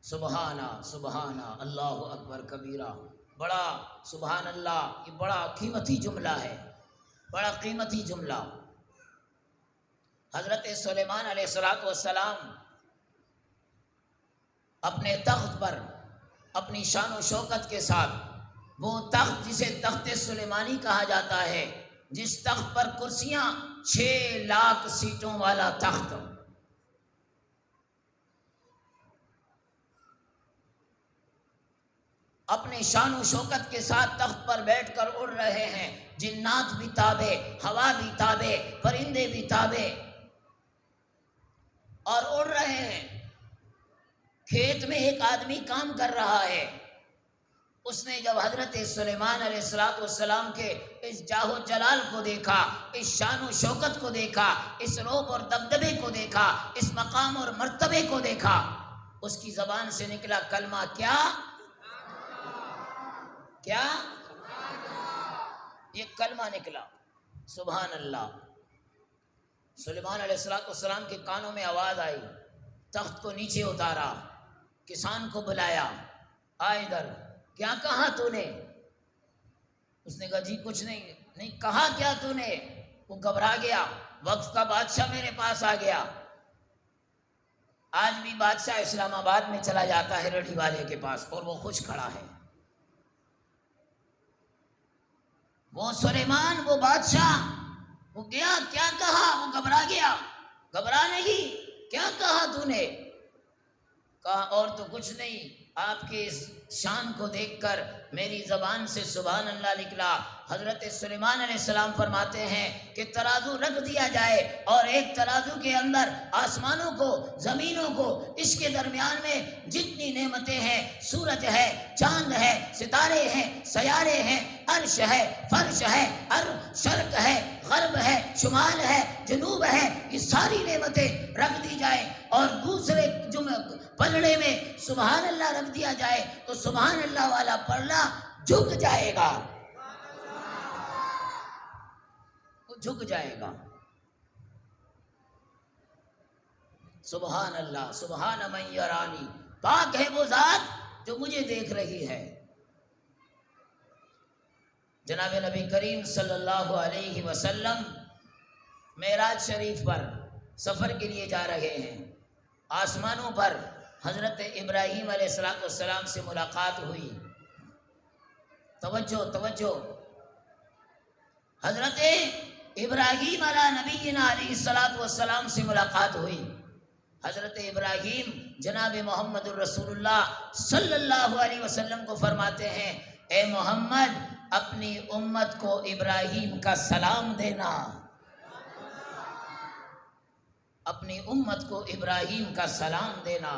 سبحانہ سبحانہ اللہ اکبر کبیرہ، بڑا سبحان اللہ، یہ بڑا قیمتی جملہ ہے، بڑا قیمتی جملہ۔ حضرت سلیمان علیہ السلام اپنے تخت پر اپنی شان و شوکت کے ساتھ، وہ تخت جسے تخت سلیمانی کہا جاتا ہے، جس تخت پر کرسیاں 6 لاکھ سیٹوں والا تخت، اپنے شان و شوکت کے ساتھ تخت پر بیٹھ کر اڑ رہے ہیں، جنات بھی تابع، ہوا بھی تابع، پرندے بھی تابع، اور اڑ رہے ہیں۔ کھیت میں ایک آدمی کام کر رہا ہے، اس نے جب حضرت سلیمان علیہ السلام کے اس جاہ و جلال کو دیکھا، اس شان و شوکت کو دیکھا، اس روب اور دبدبے کو دیکھا، اس مقام اور مرتبے کو دیکھا، اس کی زبان سے نکلا کلمہ کیا؟ کیا؟ یہ کلمہ نکلا سبحان اللہ۔ سلیمان علیہ السلام کے کانوں میں آواز آئی، تخت کو نیچے اتارا، کسان کو بلایا، آ ادھر، کیا کہا تو نے؟ اس نے کہا جی کچھ نہیں کہا کیا تو نے؟ وہ گھبرا گیا، وقت کا بادشاہ میرے پاس آ گیا۔ آج بھی بادشاہ اسلام آباد میں چلا جاتا ہے ریڑھی والے کے پاس اور وہ خوش کھڑا ہے۔ وہ سلیمان، وہ بادشاہ، وہ گیا، کیا کہا؟ وہ گھبرا گیا۔ گھبرا نہیں، کیا کہا تو نے؟ کہا اور تو کچھ نہیں، آپ کے اس شان کو دیکھ کر میری زبان سے سبحان اللہ نکلا۔ حضرت سلیمان علیہ السلام فرماتے ہیں کہ ترازو رکھ دیا جائے اور ایک ترازو کے اندر آسمانوں کو، زمینوں کو، اس کے درمیان میں جتنی نعمتیں ہیں، سورج ہے، چاند ہے، ستارے ہیں، سیارے ہیں، عرش ہے، فرش ہے، شرق ہے، غرب ہے، شمال ہے، جنوب ہے، یہ ساری نعمتیں رکھ دی جائیں اور دوسرے پلڑے میں سبحان اللہ رکھ دیا جائے تو سبحان اللہ والا پلڑا جھک جائے گا، وہ جھک جائے گا۔ سبحان اللہ، سبحان من یرانی، پاک ہے وہ ذات جو مجھے دیکھ رہی ہے۔ جناب نبی کریم صلی اللہ علیہ وسلم معراج شریف پر سفر کے لیے جا رہے ہیں۔ آسمانوں پر حضرت ابراہیم علیہ السلام سے ملاقات ہوئی۔ توجہ توجہ، حضرت ابراہیم علیہ نبینا علیہ السلام سے ملاقات ہوئی۔ حضرت ابراہیم جناب محمد الرسول اللہ صلی اللہ علیہ وسلم کو فرماتے ہیں، اے محمد اپنی امت کو ابراہیم کا سلام دینا، اپنی امت کو ابراہیم کا سلام دینا۔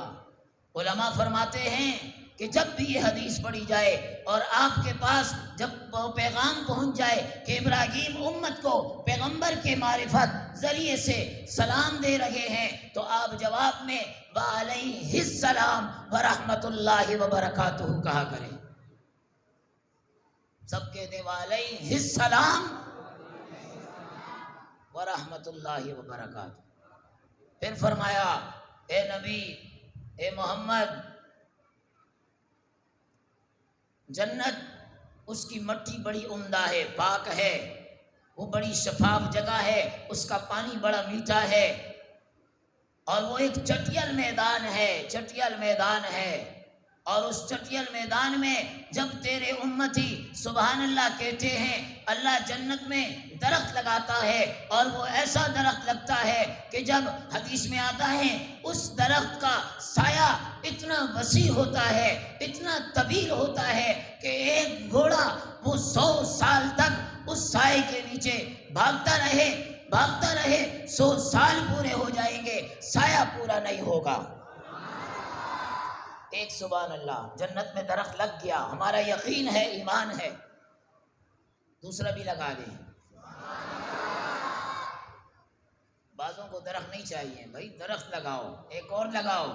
علماء فرماتے ہیں کہ جب بھی یہ حدیث پڑھی جائے اور آپ کے پاس جب وہ پیغام پہنچ جائے کہ ابراہیم امت کو پیغمبر کے معرفت ذریعے سے سلام دے رہے ہیں تو آپ جواب میں وعلیہ السلام ورحمۃ اللہ وبرکاتہ کہا کریں۔ سب کہتے ہیں وعلیہ السلام ورحمۃ اللہ وبرکاتہ۔ پھر فرمایا اے نبی، اے محمد، جنت اس کی مٹی بڑی عمدہ ہے، پاک ہے، وہ بڑی شفاف جگہ ہے، اس کا پانی بڑا میٹھا ہے اور وہ ایک چٹیل میدان ہے، چٹیل میدان ہے، اور اس چٹیل میدان میں جب تیرے امتی سبحان اللہ کہتے ہیں اللہ جنت میں درخت لگاتا ہے اور وہ ایسا درخت لگتا ہے کہ جب حدیث میں آتا ہے اس درخت کا سایہ اتنا وسیع ہوتا ہے، اتنا طویل ہوتا ہے کہ ایک گھوڑا وہ 100 سال تک اس سائے کے نیچے بھاگتا رہے 100 سال پورے ہو جائیں گے، سایہ پورا نہیں ہوگا۔ ایک سبحان اللہ، جنت میں درخت لگ گیا، ہمارا یقین ہے، ایمان ہے، دوسرا بھی لگا دیں۔ بعضوں کو درخت نہیں چاہیے، بھائی درخت لگاؤ، ایک اور لگاؤ۔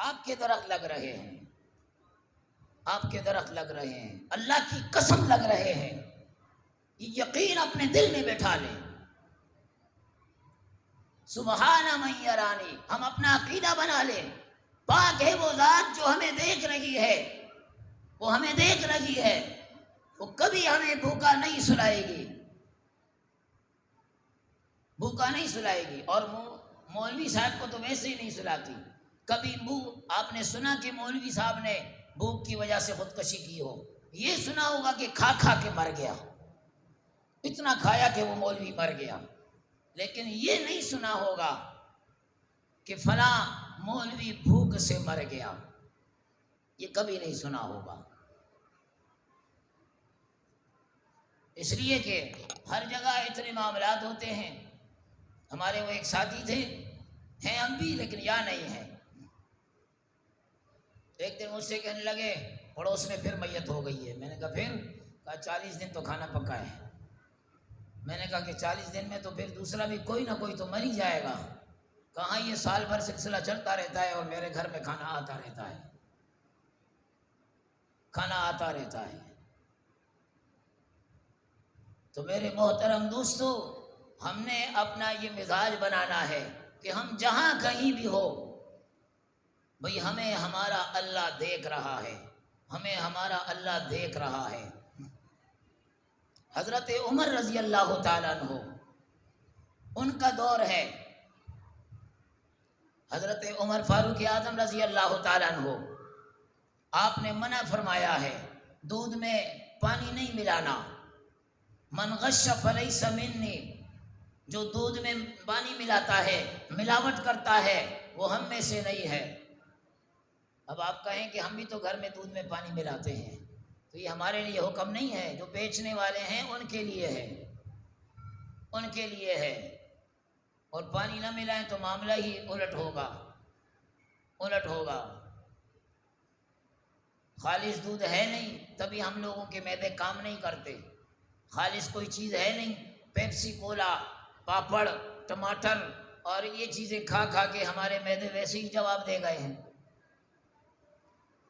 آپ کے درخت لگ رہے ہیں، آپ کے درخت لگ رہے ہیں، اللہ کی قسم لگ رہے ہیں، یہ یقین اپنے دل میں بٹھا لیں۔ سبحان من یرانی، ہم اپنا عقیدہ بنا لیں، پاک ہے وہ ذات جو ہمیں دیکھ رہی ہے، وہ ہمیں دیکھ رہی ہے، وہ کبھی ہمیں بھوکا نہیں سلائے گی، بھوکا نہیں سلائے گی، اور مولوی صاحب کو تو ویسے ہی نہیں سلاتی۔ کبھی آپ نے سنا کہ مولوی صاحب نے بھوک کی وجہ سے خودکشی کی ہو؟ یہ سنا ہوگا کہ کھا کھا کے مر گیا، اتنا کھایا کہ وہ مولوی مر گیا، لیکن یہ نہیں سنا ہوگا کہ فلاں مولوی بھوک سے مر گیا، یہ کبھی نہیں سنا ہوگا۔ اس لیے کہ ہر جگہ اتنے معاملات ہوتے ہیں۔ ہمارے وہ ایک ساتھی تھے، ہیں ہم بھی لیکن یا نہیں ہیں، ایک دن مجھ سے کہنے لگے پڑوس میں پھر میت ہو گئی ہے۔ میں نے کہا پھر؟ کہا 40 دن تو کھانا پکا ہے۔ میں نے کہا کہ 40 دن میں تو پھر دوسرا بھی کوئی نہ کوئی تو مر ہی جائے گا۔ کہاں یہ سال بھر سلسلہ چلتا رہتا ہے اور میرے گھر میں کھانا آتا رہتا ہے، کھانا آتا رہتا ہے۔ تو میرے محترم دوستو، ہم نے اپنا یہ مزاج بنانا ہے کہ ہم جہاں کہیں بھی ہو، بھئی ہمیں ہمارا اللہ دیکھ رہا ہے، ہمیں ہمارا اللہ دیکھ رہا ہے۔ حضرت عمر رضی اللہ تعالیٰ عنہ، ان کا دور ہے، حضرت عمر فاروق اعظم رضی اللہ تعالیٰ عنہ، آپ نے منع فرمایا ہے دودھ میں پانی نہیں ملانا۔ من غش فلیس منی، جو دودھ میں پانی ملاتا ہے، ملاوٹ کرتا ہے، وہ ہم میں سے نہیں ہے۔ اب آپ کہیں کہ ہم بھی تو گھر میں دودھ میں پانی ملاتے ہیں، تو یہ ہمارے لیے حکم نہیں ہے، جو بیچنے والے ہیں ان کے لیے ہے، ان کے لیے ہے۔ اور پانی نہ ملائیں تو معاملہ ہی الٹ ہوگا، الٹ ہوگا۔ خالص دودھ ہے نہیں، تبھی ہم لوگوں کے معدے کام نہیں کرتے۔ خالص کوئی چیز ہے نہیں، پیپسی کولا، پاپڑ، ٹماٹر اور یہ چیزیں کھا کھا کے ہمارے معدے ویسے ہی جواب دے گئے ہیں۔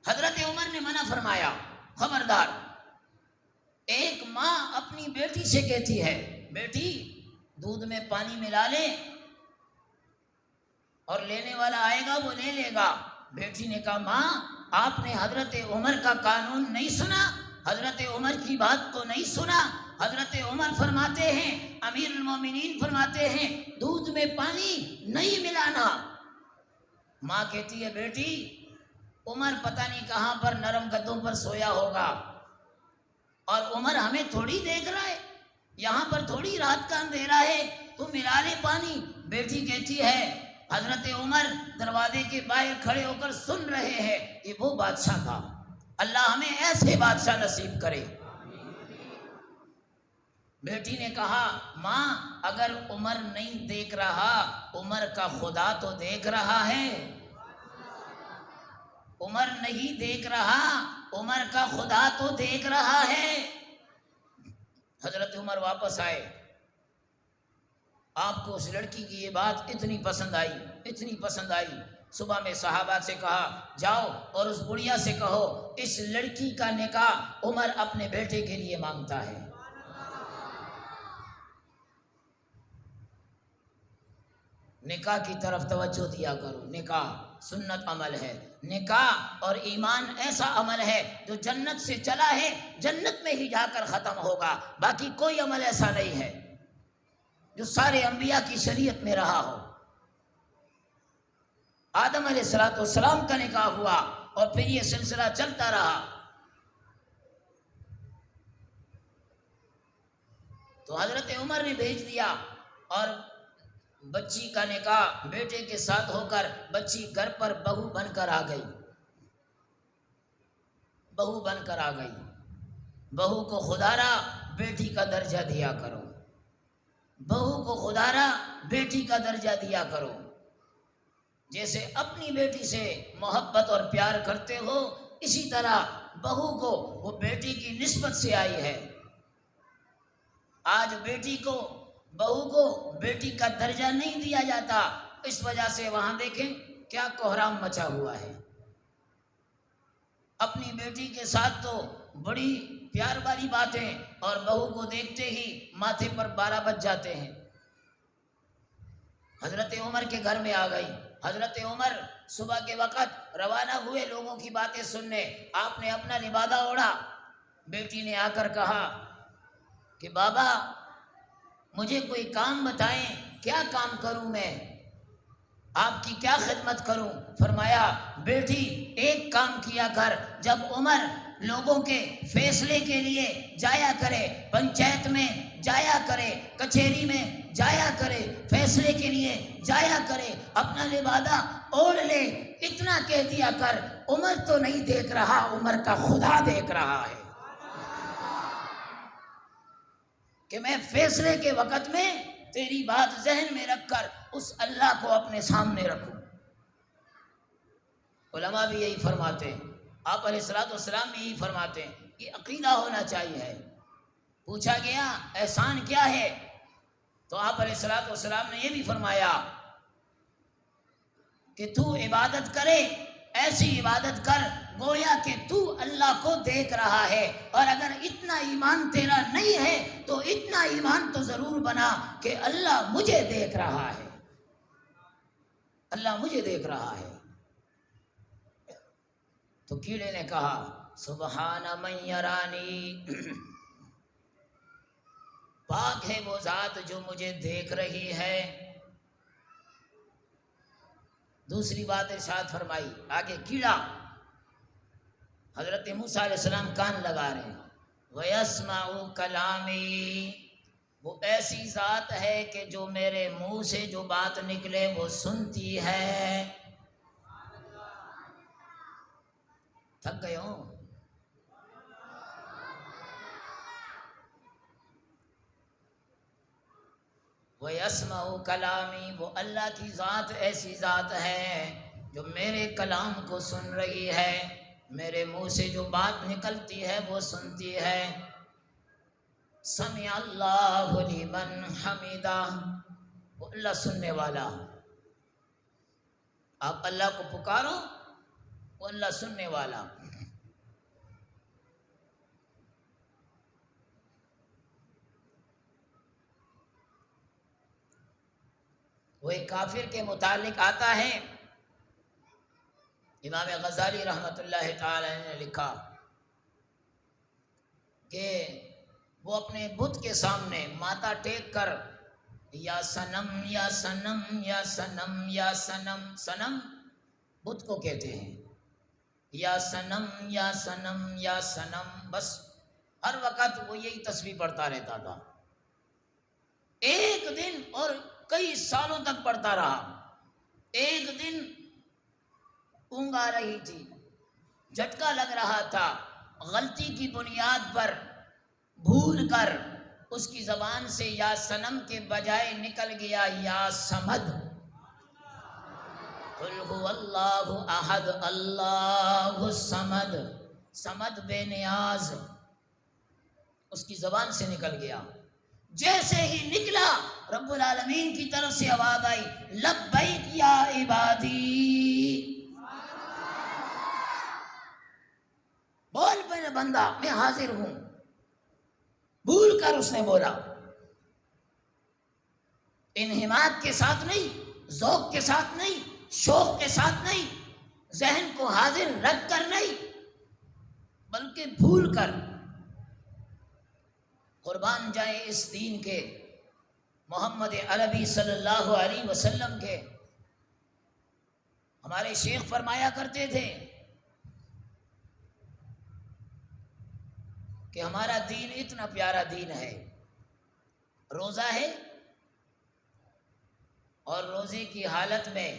حضرت عمر نے منع فرمایا، خبردار۔ ایک ماں اپنی بیٹی سے کہتی ہے، بیٹی دودھ میں پانی ملا لے، اور لینے والا آئے گا وہ لے لے گا۔ بیٹی نے کہا، ماں آپ نے حضرت عمر کا قانون نہیں سنا، حضرت عمر کی بات کو نہیں سنا۔ حضرت عمر فرماتے ہیں، امیر المومنین فرماتے ہیں، دودھ میں پانی نہیں ملانا۔ ماں کہتی ہے، بیٹی عمر پتہ نہیں کہاں پر نرم گدوں پر سویا ہوگا، اور عمر ہمیں تھوڑی دیکھ رہا ہے، یہاں پر تھوڑی رات کا اندھیرا ہے، تو ملا لے پانی۔ بیٹی کہتی ہے، حضرت عمر دروازے کے باہر کھڑے ہو کر سن رہے ہیں، یہ وہ بادشاہ تھا۔ اللہ ہمیں ایسے بادشاہ نصیب کرے۔ بیٹی نے کہا، ماں اگر عمر نہیں دیکھ رہا، عمر کا خدا تو دیکھ رہا ہے۔ عمر نہیں دیکھ رہا، عمر کا خدا تو دیکھ رہا ہے۔ حضرت عمر واپس آئے، آپ کو اس لڑکی کی یہ بات اتنی پسند آئی، اتنی پسند آئی، صبح میں صحابہ سے کہا، جاؤ اور اس بڑھیا سے کہو اس لڑکی کا نکاح عمر اپنے بیٹے کے لیے مانگتا ہے۔ نکاح کی طرف توجہ دیا کرو، نکاح سنت عمل ہے۔ نکاح اور ایمان ایسا عمل ہے جو جنت سے چلا ہے، جنت میں ہی جا کر ختم ہوگا۔ باقی کوئی عمل ایسا نہیں ہے جو سارے انبیاء کی شریعت میں رہا ہو۔ آدم علیہ السلام کا نکاح ہوا اور پھر یہ سلسلہ چلتا رہا۔ تو حضرت عمر نے بھیج دیا اور بچی کا نکاح بیٹے کے ساتھ ہو کر بچی گھر پر بہو بن کر آ گئی، بہو بن کر آ گئی۔ بہو کو خدارا بیٹی کا درجہ دیا کرو، بہو کو خدارا بیٹی کا درجہ دیا کرو۔ جیسے اپنی بیٹی سے محبت اور پیار کرتے ہو، اسی طرح بہو کو وہ بیٹی کی نسبت سے آئی ہے۔ آج بیٹی کو، بہو کو بیٹی کا درجہ نہیں دیا جاتا، اس وجہ سے وہاں دیکھیں کیا کوہرام مچا ہوا ہے۔ اپنی بیٹی کے ساتھ تو بڑی پیار والی باتیں، اور بہو کو دیکھتے ہی ماتھے پر 12 بج جاتے ہیں۔ حضرت عمر کے گھر میں آ گئی۔ حضرت عمر صبح کے وقت روانہ ہوئے لوگوں کی باتیں سننے، آپ نے اپنا لبادہ اوڑھا۔ بیٹی نے آ کر کہا کہ بابا مجھے کوئی کام بتائیں، کیا کام کروں میں، آپ کی کیا خدمت کروں؟ فرمایا، بیٹی ایک کام کیا کر، جب عمر لوگوں کے فیصلے کے لیے جایا کرے، پنچایت میں جایا کرے، کچہری میں جایا کرے، فیصلے کے لیے جایا کرے، اپنا لبادہ اوڑھ لے، اتنا کہہ دیا کر، عمر تو نہیں دیکھ رہا، عمر کا خدا دیکھ رہا ہے، کہ میں فیصلے کے وقت میں تیری بات ذہن میں رکھ کر اس اللہ کو اپنے سامنے رکھوں۔ علماء بھی یہی فرماتے ہیں، آپ علیہ السلام بھی یہی فرماتے ہیں، یہ عقیدہ ہونا چاہیے۔ پوچھا گیا احسان کیا ہے، تو آپ علیہ السلام نے یہ بھی فرمایا کہ تو عبادت کرے، ایسی عبادت کر گویا کہ تو اللہ کو دیکھ رہا ہے، اور اگر اتنا ایمان تیرا نہیں ہے تو اتنا ایمان تو ضرور بنا کہ اللہ مجھے دیکھ رہا ہے، اللہ مجھے دیکھ رہا ہے۔ تو کیڑے نے کہا سبحان من یرانی، پاک ہے وہ ذات جو مجھے دیکھ رہی ہے۔ دوسری بات ارشاد فرمائی، آگے کیڑا حضرت موسیٰ علیہ السلام کان لگا رہے ہیں، وَيَسْمَعُ كَلَامِي، وہ ایسی ذات ہے کہ جو میرے منہ سے جو بات نکلے وہ سنتی ہے۔ تھک گئے ہوں؟ وَيَسْمَعُ كَلَامِي، وہ اللہ کی ذات ایسی ذات ہے جو میرے کلام کو سن رہی ہے، میرے منہ سے جو بات نکلتی ہے وہ سنتی ہے۔ سمع اللہ لمن حمدہ، وہ اللہ سننے والا، آپ اللہ کو پکارو وہ اللہ سننے والا۔ وہ ایک کافر کے متعلق آتا ہے، امام غزالی رحمۃ اللہ تعالی نے لکھا کہ وہ اپنے بت کے سامنے ماتھا ٹیک کر یا صنم یا صنم یا صنم یا صنم، صنم بت کو کہتے ہیں، یا صنم یا صنم یا صنم، بس ہر وقت وہ یہی تسبیح پڑھتا رہتا تھا۔ ایک دن اور کئی سالوں تک پڑھتا رہا۔ ایک دن اونگ آ رہی تھی، جھٹکا لگ رہا تھا، غلطی کی بنیاد پر بھول کر اس کی زبان سے یا صنم کے بجائے نکل گیا یا صمد، قل هو اللہ احد اللہ الصمد، صمد بے نیاز، اس کی زبان سے نکل گیا۔ جیسے ہی نکلا رب العالمین کی طرف سے آواز آئی، لبیک یا عبادی، بول میرے بندہ میں حاضر ہوں۔ بھول کر اس نے بولا، انہماک کے ساتھ نہیں، ذوق کے ساتھ نہیں، شوق کے ساتھ نہیں، ذہن کو حاضر رکھ کر نہیں، بلکہ بھول کر۔ قربان جائیں اس دین کے، محمد عربی صلی اللہ علیہ وسلم کے۔ ہمارے شیخ فرمایا کرتے تھے کہ ہمارا دین اتنا پیارا دین ہے، روزہ ہے اور روزے کی حالت میں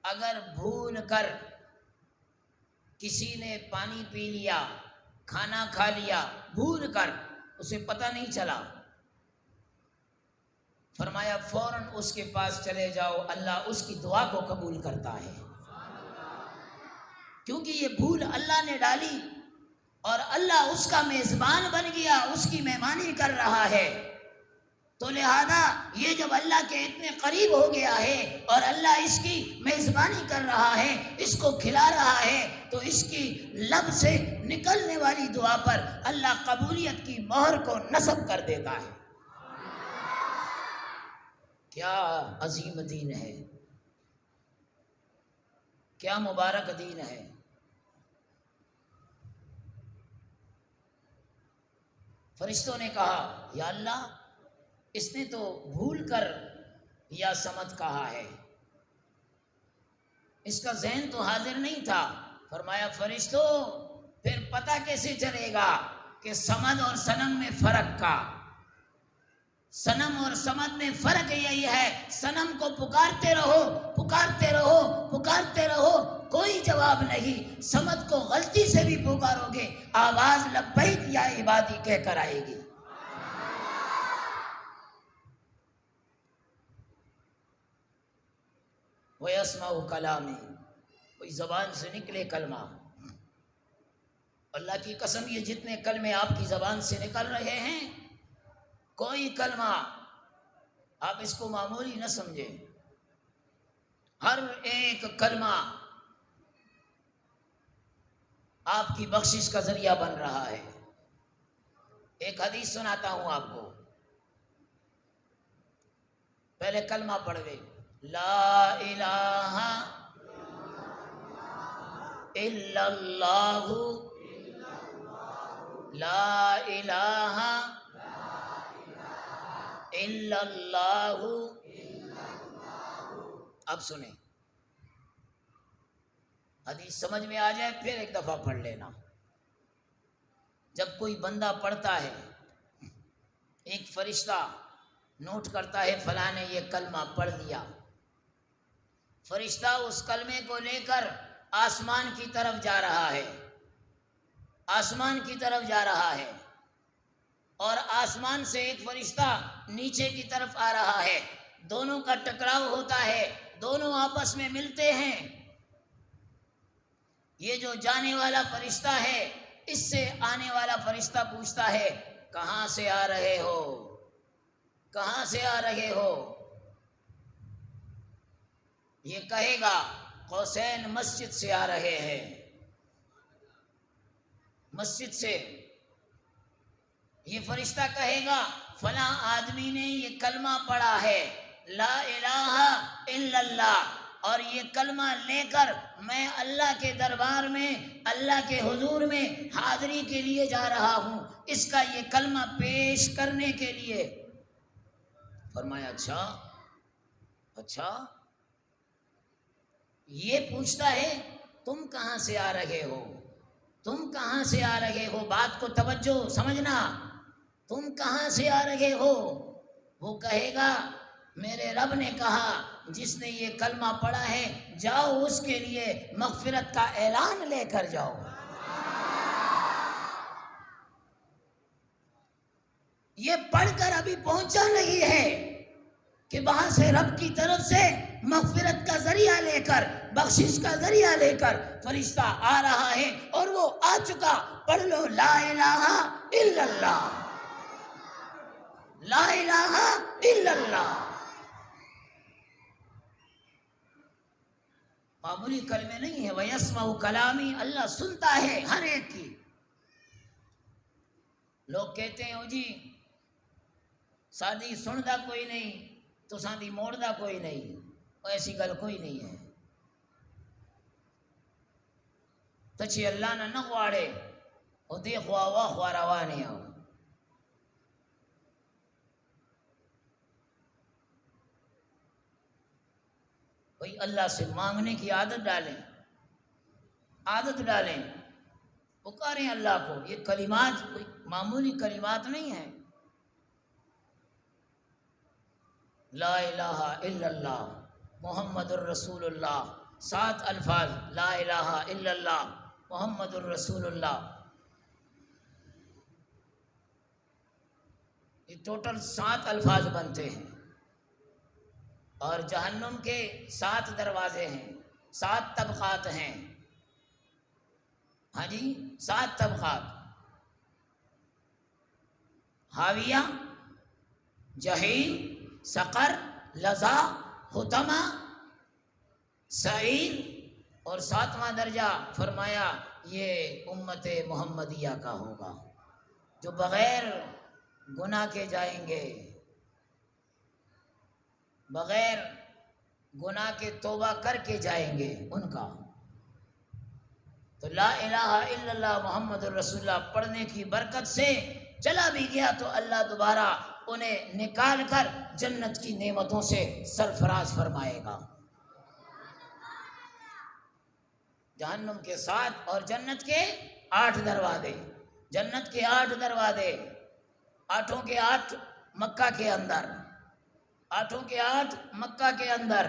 اگر بھول کر کسی نے پانی پی لیا، کھانا کھا لیا، بھول کر اسے پتہ نہیں چلا، فرمایا فوراً اس کے پاس چلے جاؤ، اللہ اس کی دعا کو قبول کرتا ہے، کیونکہ یہ بھول اللہ نے ڈالی اور اللہ اس کا میزبان بن گیا، اس کی مہمانی کر رہا ہے۔ تو لہذا یہ جب اللہ کے اتنے قریب ہو گیا ہے اور اللہ اس کی میزبانی کر رہا ہے، اس کو کھلا رہا ہے، تو اس کی لب سے نکلنے والی دعا پر اللہ قبولیت کی مہر کو نصب کر دیتا ہے۔ کیا عظیم دین ہے، کیا مبارک دین ہے۔ فرشتوں نے کہا یا اللہ اس نے تو بھول کر یا سمجھ کہا ہے، اس کا ذہن تو حاضر نہیں تھا۔ فرمایا فرشتوں پھر پتہ کیسے چلے گا کہ سمد اور صنم میں فرق کا؟ صنم اور سمد میں فرق یہی ہے، صنم کو پکارتے رہو پکارتے رہو پکارتے رہو، کوئی جواب نہیں، سمد کو غلطی سے بھی پکارو گے آواز لبیک یا عبادی کہہ کر آئے گی۔ وَيَسْمَعُ كَلَامِي، کوئی زبان سے نکلے کلمہ، اللہ کی قسم یہ جتنے کلمے آپ کی زبان سے نکل رہے ہیں، کوئی کلمہ آپ اس کو معمولی نہ سمجھیں، ہر ایک کلمہ آپ کی بخشش کا ذریعہ بن رہا ہے۔ ایک حدیث سناتا ہوں آپ کو، پہلے کلمہ پڑھ گئے، لا الہ الا اللہ، لا الہ الا اللہ۔ اب سنیں، حدیث سمجھ میں آ جائے پھر ایک دفعہ پڑھ لینا۔ جب کوئی بندہ پڑھتا ہے، ایک فرشتہ نوٹ کرتا ہے فلاں نے یہ کلمہ پڑھ لیا، فرشتہ اس کلمے کو لے کر آسمان کی طرف جا رہا ہے، آسمان کی طرف جا رہا ہے، اور آسمان سے ایک فرشتہ نیچے کی طرف آ رہا ہے، دونوں کا ٹکراؤ ہوتا ہے، دونوں آپس میں ملتے ہیں۔ یہ جو جانے والا فرشتہ ہے اس سے آنے والا فرشتہ پوچھتا ہے کہاں سے آ رہے ہو، کہاں سے آ رہے ہو؟ یہ کہے گا قوسین مسجد سے آ رہے ہیں، مسجد سے۔ یہ فرشتہ کہے گا فلاں آدمی نے یہ کلمہ پڑھا ہے، لا الہ الا اللہ، اور یہ کلمہ لے کر میں اللہ کے دربار میں، اللہ کے حضور میں حاضری کے لیے جا رہا ہوں، اس کا یہ کلمہ پیش کرنے کے لیے۔ فرمایا اچھا اچھا۔ یہ پوچھتا ہے تم کہاں سے آ رہے ہو، تم کہاں سے آ رہے ہو؟ بات کو توجہ سمجھنا، تم کہاں سے آ رہے ہو؟ وہ کہے گا میرے رب نے کہا جس نے یہ کلمہ پڑھا ہے جاؤ اس کے لیے مغفرت کا اعلان لے کر جاؤ۔ یہ پڑھ کر ابھی پہنچا نہیں ہے کہ وہاں سے رب کی طرف سے مغفرت کا ذریعہ لے کر، بخشش کا ذریعہ لے کر فرشتہ آ رہا ہے، اور وہ آ چکا۔ پڑھ لو لا الہ الا اللہ، لا الہ الا اللہ۔ معمولی کلمے نہیں ہے، وَيَسْمَعُ کلامی، اللہ سنتا ہے ہر ایک کی۔ لوگ کہتے ہیں جی سادی سندا کوئی نہیں تو سادی موڑدا کوئی نہیں، ایسی گل کوئی نہیں ہے۔ تچھی اللہ نہ نغواڑے او دے خواہ خواروا نہیں آؤ۔ کوئی اللہ سے مانگنے کی عادت ڈالیں، عادت ڈالیں، پکاریں اللہ کو۔ یہ کلمات کوئی معمولی کلمات نہیں ہیں۔ لا الہ الا اللہ محمد الرسول اللہ، 7 الفاظ، لا الہ الا اللہ محمد الرسول اللہ، یہ ٹوٹل 7 الفاظ بنتے ہیں۔ اور جہنم کے 7 دروازے ہیں، 7 طبقات ہیں۔ ہاں جی 7 طبقات، حاویہ، جہیم، سقر، لظا، حطمہ، سعیر، اور 7واں درجہ فرمایا یہ امت محمدیہ کا ہوگا، جو بغیر گناہ کے جائیں گے، بغیر گناہ کے توبہ کر کے جائیں گے ان کا۔ تو لا الہ الا اللہ محمد الرسول اللہ پڑھنے کی برکت سے چلا بھی گیا تو اللہ دوبارہ انہیں نکال کر جنت کی نعمتوں سے سرفراز فرمائے گا۔ جہنم کے 7 اور جنت کے 8 دروازے، جنت کے 8 دروازے، 8 کے 8 مکہ کے اندر، 8 کے 8 مکہ کے اندر۔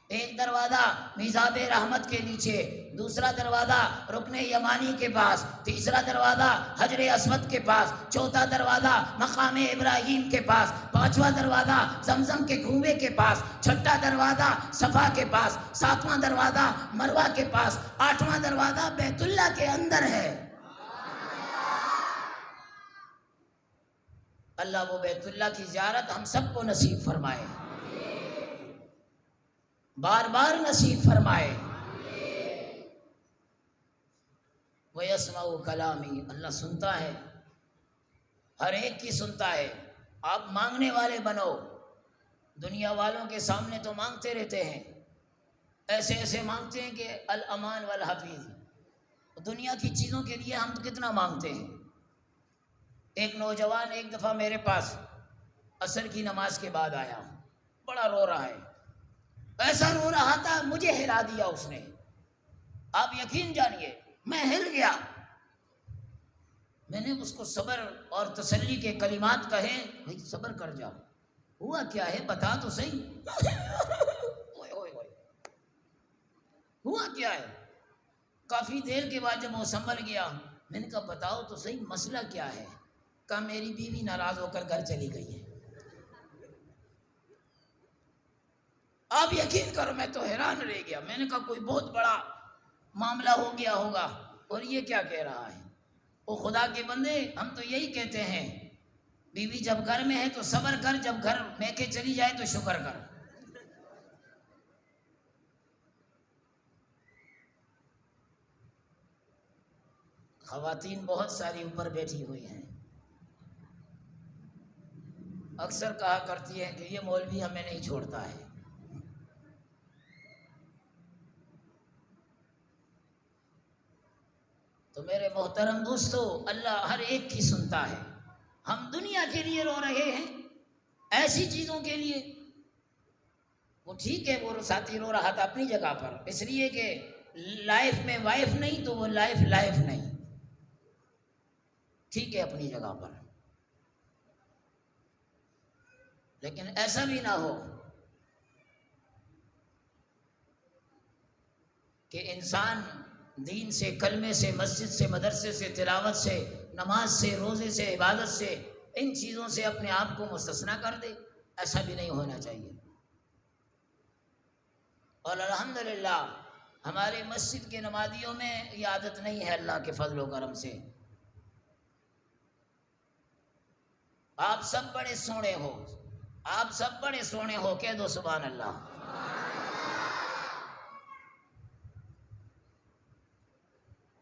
ایک دروازہ میزاب رحمت کے نیچے، دوسرا دروازہ رکن یمانی کے پاس، تیسرا دروازہ حجر اسود کے پاس، چوتھا دروازہ مقام ابراہیم کے پاس، 5واں دروازہ زمزم کے کنویں کے پاس، چھٹا دروازہ صفا کے پاس، 7واں دروازہ مروہ کے پاس، 8واں دروازہ بیت اللہ کے اندر ہے۔ اللہ وہ بیت اللہ کی زیارت ہم سب کو نصیب فرمائے، بار بار نصیب فرمائے۔ وَيَسْمَعُ کلامی، اللہ سنتا ہے، ہر ایک کی سنتا ہے۔ آپ مانگنے والے بنو، دنیا والوں کے سامنے تو مانگتے رہتے ہیں، ایسے ایسے مانگتے ہیں کہ الامان والحفیظ، دنیا کی چیزوں کے لیے ہم کتنا مانگتے ہیں۔ ایک نوجوان ایک دفعہ میرے پاس عصر کی نماز کے بعد آیا، بڑا رو رہا ہے، ایسا رو رہا تھا مجھے ہلا دیا اس نے، آپ یقین جانیے میں ہل گیا۔ میں نے اس کو صبر اور تسلی کے کلمات کہے، بھائی صبر کر جاؤ، ہوا کیا ہے بتا تو صحیح اوئے اوئے اوئے، ہوا کیا ہے؟ کافی دیر کے بعد جب وہ سنبھل گیا، میں نے کہا بتاؤ تو صحیح مسئلہ کیا ہے؟ کہا میری بیوی ناراض ہو کر گھر چلی گئی ہے۔ آپ یقین کرو میں تو حیران رہ گیا، میں نے کہا کوئی بہت بڑا معاملہ ہو گیا ہوگا، اور یہ کیا کہہ رہا ہے؟ وہ خدا کے بندے ہم تو یہی کہتے ہیں، بیوی جب گھر میں ہے تو صبر کر، جب گھر میں کے چلی جائے تو شکر کر۔ خواتین بہت ساری اوپر بیٹھی ہوئی ہیں، اکثر کہا کرتی ہے کہ یہ مولوی ہمیں نہیں چھوڑتا ہے۔ تو میرے محترم دوستو، اللہ ہر ایک کی سنتا ہے۔ ہم دنیا کے لیے رو رہے ہیں، ایسی چیزوں کے لیے، وہ ٹھیک ہے، وہ ساتھی رو رہا تھا اپنی جگہ پر، اس لیے کہ لائف میں وائف نہیں تو وہ لائف نہیں، ٹھیک ہے اپنی جگہ پر، لیکن ایسا بھی نہ ہو کہ انسان دین سے، کلمے سے، مسجد سے، مدرسے سے، تلاوت سے، نماز سے، روزے سے، عبادت سے، ان چیزوں سے اپنے آپ کو مستثنیٰ کر دے، ایسا بھی نہیں ہونا چاہیے۔ اور الحمدللہ ہمارے مسجد کے نمازیوں میں یہ عادت نہیں ہے، اللہ کے فضل و کرم سے۔ آپ سب بڑے سونے ہو، آپ سب بڑے سونے ہو، کہہ دو سبحان اللہ۔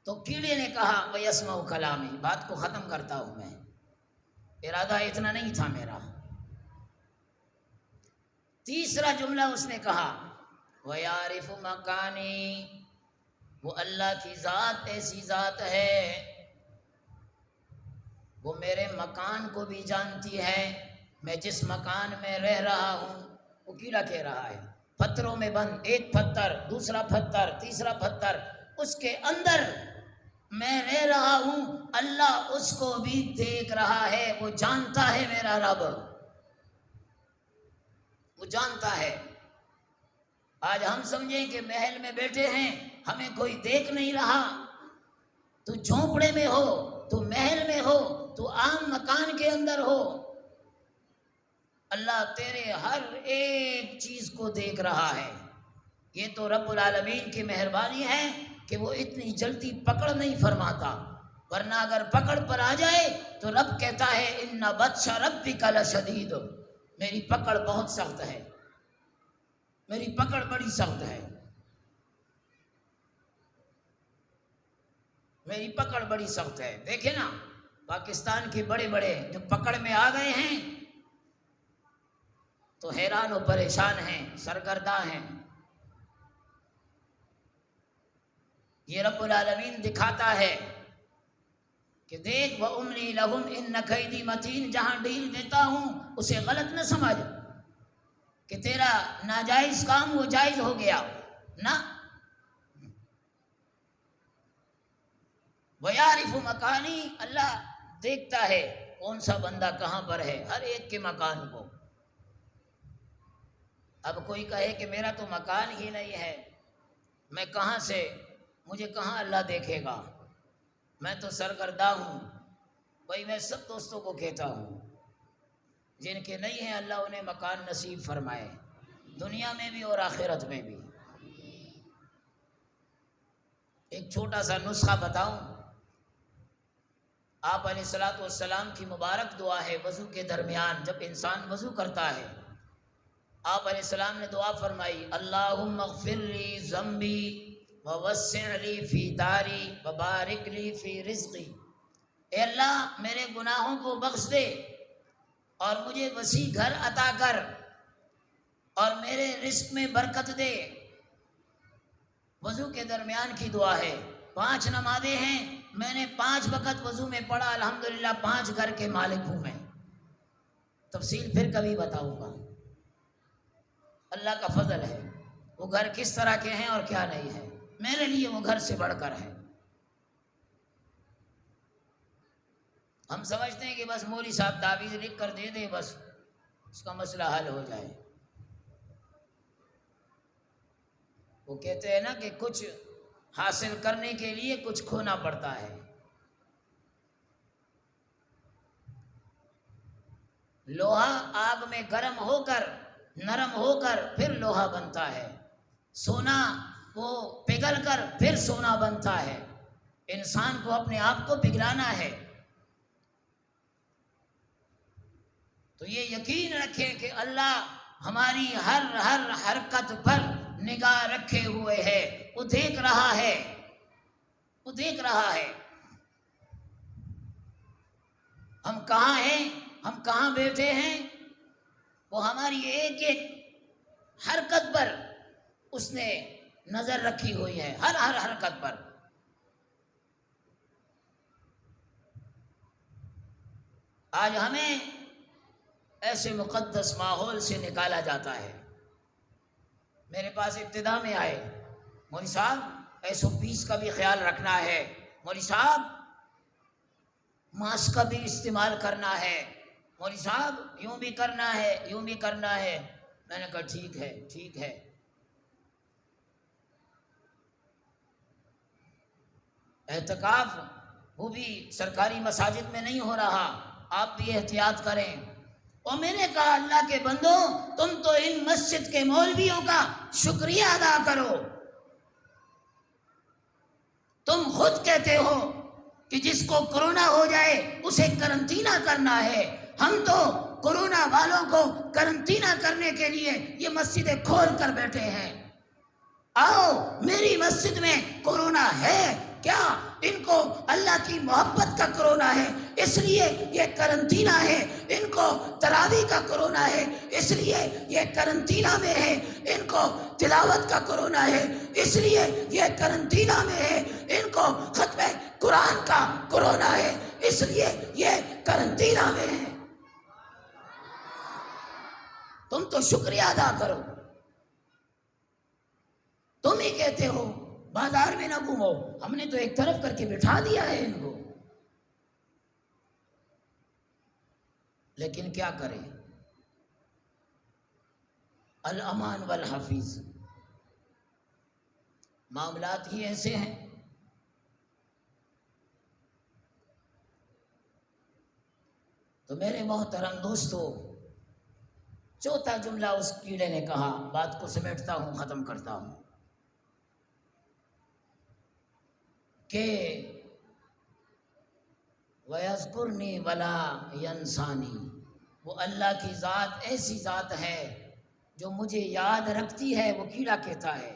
تو کیڑے نے کہا وَيَسْمَعُ کلامی، بات کو ختم کرتا ہوں میں، ارادہ اتنا نہیں تھا میرا۔ تیسرا جملہ اس نے کہا وَيَعْرِفُ مَكَانِي، وہ اللہ کی ذات ایسی ذات ہے، وہ میرے مکان کو بھی جانتی ہے، میں جس مکان میں رہ رہا ہوں۔ وہ کیڑا کہہ رہا ہے، پتھروں میں بند، ایک پتھر، دوسرا پتھر، تیسرا پتھر، اس کے اندر میں رہ رہا ہوں، اللہ اس کو بھی دیکھ رہا ہے، وہ جانتا ہے، میرا رب وہ جانتا ہے۔ آج ہم سمجھیں کہ محل میں بیٹھے ہیں، ہمیں کوئی دیکھ نہیں رہا، تو جھونپڑے میں ہو، تو محل میں ہو، تو عام مکان کے اندر ہو، اللہ تیرے ہر ایک چیز کو دیکھ رہا ہے۔ یہ تو رب العالمین کی مہربانی ہے کہ وہ اتنی جلدی پکڑ نہیں فرماتا، ورنہ اگر پکڑ پر آ جائے تو رب کہتا ہے ان بطش ربک لشدید، میری پکڑ بہت سخت ہے، میری پکڑ بڑی سخت ہے، میری پکڑ بڑی سخت ہے۔ دیکھیں نا پاکستان کے بڑے بڑے جو پکڑ میں آ گئے ہیں تو حیران و پریشان ہیں، سرگرداں ہیں۔ یہ رب العالمین دکھاتا ہے کہ دیکھ وَأُمْلِي لَهُمْ إِنَّ كَيْدِي مَتِينٌ، جہاں ڈھیل دیتا ہوں اسے غلط نہ سمجھ کہ تیرا ناجائز کام وہ جائز ہو گیا، نہ۔ وَيَعْرِفُ مَكَانِي، اللہ دیکھتا ہے کون سا بندہ کہاں پر ہے، ہر ایک کے مکان کو۔ اب کوئی کہے کہ میرا تو مکان ہی نہیں ہے، میں کہاں سے، مجھے کہاں اللہ دیکھے گا، میں تو سرگرداں ہوں۔ بھائی میں سب دوستوں کو کہتا ہوں جن کے نہیں ہیں اللہ انہیں مکان نصیب فرمائے، دنیا میں بھی اور آخرت میں بھی۔ ایک چھوٹا سا نسخہ بتاؤں، آپ علیہ الصلوۃ والسلام کی مبارک دعا ہے وضو کے درمیان، جب انسان وضو کرتا ہے، آپ علیہ السلام نے دعا فرمائی اللہم اغفر لی ذنبی ووسع لی فی داری وبارک لی فی رزقی، اے اللہ میرے گناہوں کو بخش دے اور مجھے وسیع گھر عطا کر اور میرے رزق میں برکت دے۔ وضو کے درمیان کی دعا ہے، 5 نمازیں ہیں، میں نے 5 وقت وضو میں پڑھا، الحمدللہ 5 گھر کے مالک ہوں میں۔ تفصیل پھر کبھی بتاؤں گا، اللہ کا فضل ہے، وہ گھر کس طرح کے ہیں اور کیا نہیں ہے، میرے لیے وہ گھر سے بڑھ کر ہے۔ ہم سمجھتے ہیں کہ بس مولوی صاحب تعویذ لکھ کر دے دے، بس اس کا مسئلہ حل ہو جائے۔ وہ کہتے ہیں نا کہ کچھ حاصل کرنے کے لیے کچھ کھونا پڑتا ہے۔ لوہا آگ میں گرم ہو کر نرم ہو کر پھر لوہا بنتا ہے، سونا وہ پگھل کر پھر سونا بنتا ہے۔ انسان کو اپنے آپ کو پگھلانا ہے۔ تو یہ یقین رکھیں کہ اللہ ہماری ہر حرکت پر نگاہ رکھے ہوئے ہے، وہ دیکھ رہا ہے، وہ دیکھ رہا ہے۔ ہم کہاں ہیں، ہم کہاں بیٹھے ہیں، وہ ہماری ایک ایک حرکت پر اس نے نظر رکھی ہوئی ہے، ہر حرکت پر۔ آج ہمیں ایسے مقدس ماحول سے نکالا جاتا ہے۔ میرے پاس ابتدا میں آئے، مولوی صاحب SOPs کا بھی خیال رکھنا ہے، مولوی صاحب ماسک کا بھی استعمال کرنا ہے، مولوی صاحب یوں بھی کرنا ہے، یوں بھی کرنا ہے۔ میں نے کہا ٹھیک ہے ٹھیک ہے۔ اعتکاف وہ بھی سرکاری مساجد میں نہیں ہو رہا، آپ بھی احتیاط کریں۔ اور میں نے کہا اللہ کے بندو، تم تو ان مسجد کے مولویوں کا شکریہ ادا کرو۔ تم خود کہتے ہو کہ جس کو کرونا ہو جائے اسے قرنطینہ کرنا ہے، ہم تو کرونا والوں کو قرنطینہ کرنے کے لیے یہ مسجدیں کھول کر بیٹھے ہیں۔ آؤ میری مسجد میں کرونا ہے کیا؟ ان کو اللہ کی محبت کا کرونا ہے اس لیے یہ قرنطینہ ہے، ان کو تراویح کا کرونا ہے اس لیے یہ قرنطینہ میں ہے، ان کو تلاوت کا کرونا ہے اس لیے یہ قرنطینہ میں ہے، ان کو ختم قرآن کا کرونا ہے اس لیے یہ قرنطینہ میں ہے۔ تم تو شکریہ ادا کرو۔ تم ہی کہتے ہو بازار میں نہ گھومو، ہم نے تو ایک طرف کر کے بٹھا دیا ہے ان کو۔ لیکن کیا کریں، الامان والحفیظ، معاملات ہی ایسے ہیں۔ تو میرے محترم دوستو، چوتھا جملہ اس کیڑے نے کہا، بات کو سمیٹتا ہوں، ختم کرتا ہوں، کہ وَيَذْكُرْنِي وَلَا يَنْسَانِي، وہ اللہ کی ذات ایسی ذات ہے جو مجھے یاد رکھتی ہے۔ وہ کیڑا کہتا ہے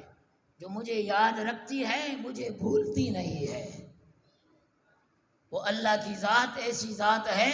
جو مجھے یاد رکھتی ہے، مجھے بھولتی نہیں ہے۔ وہ اللہ کی ذات ایسی ذات ہے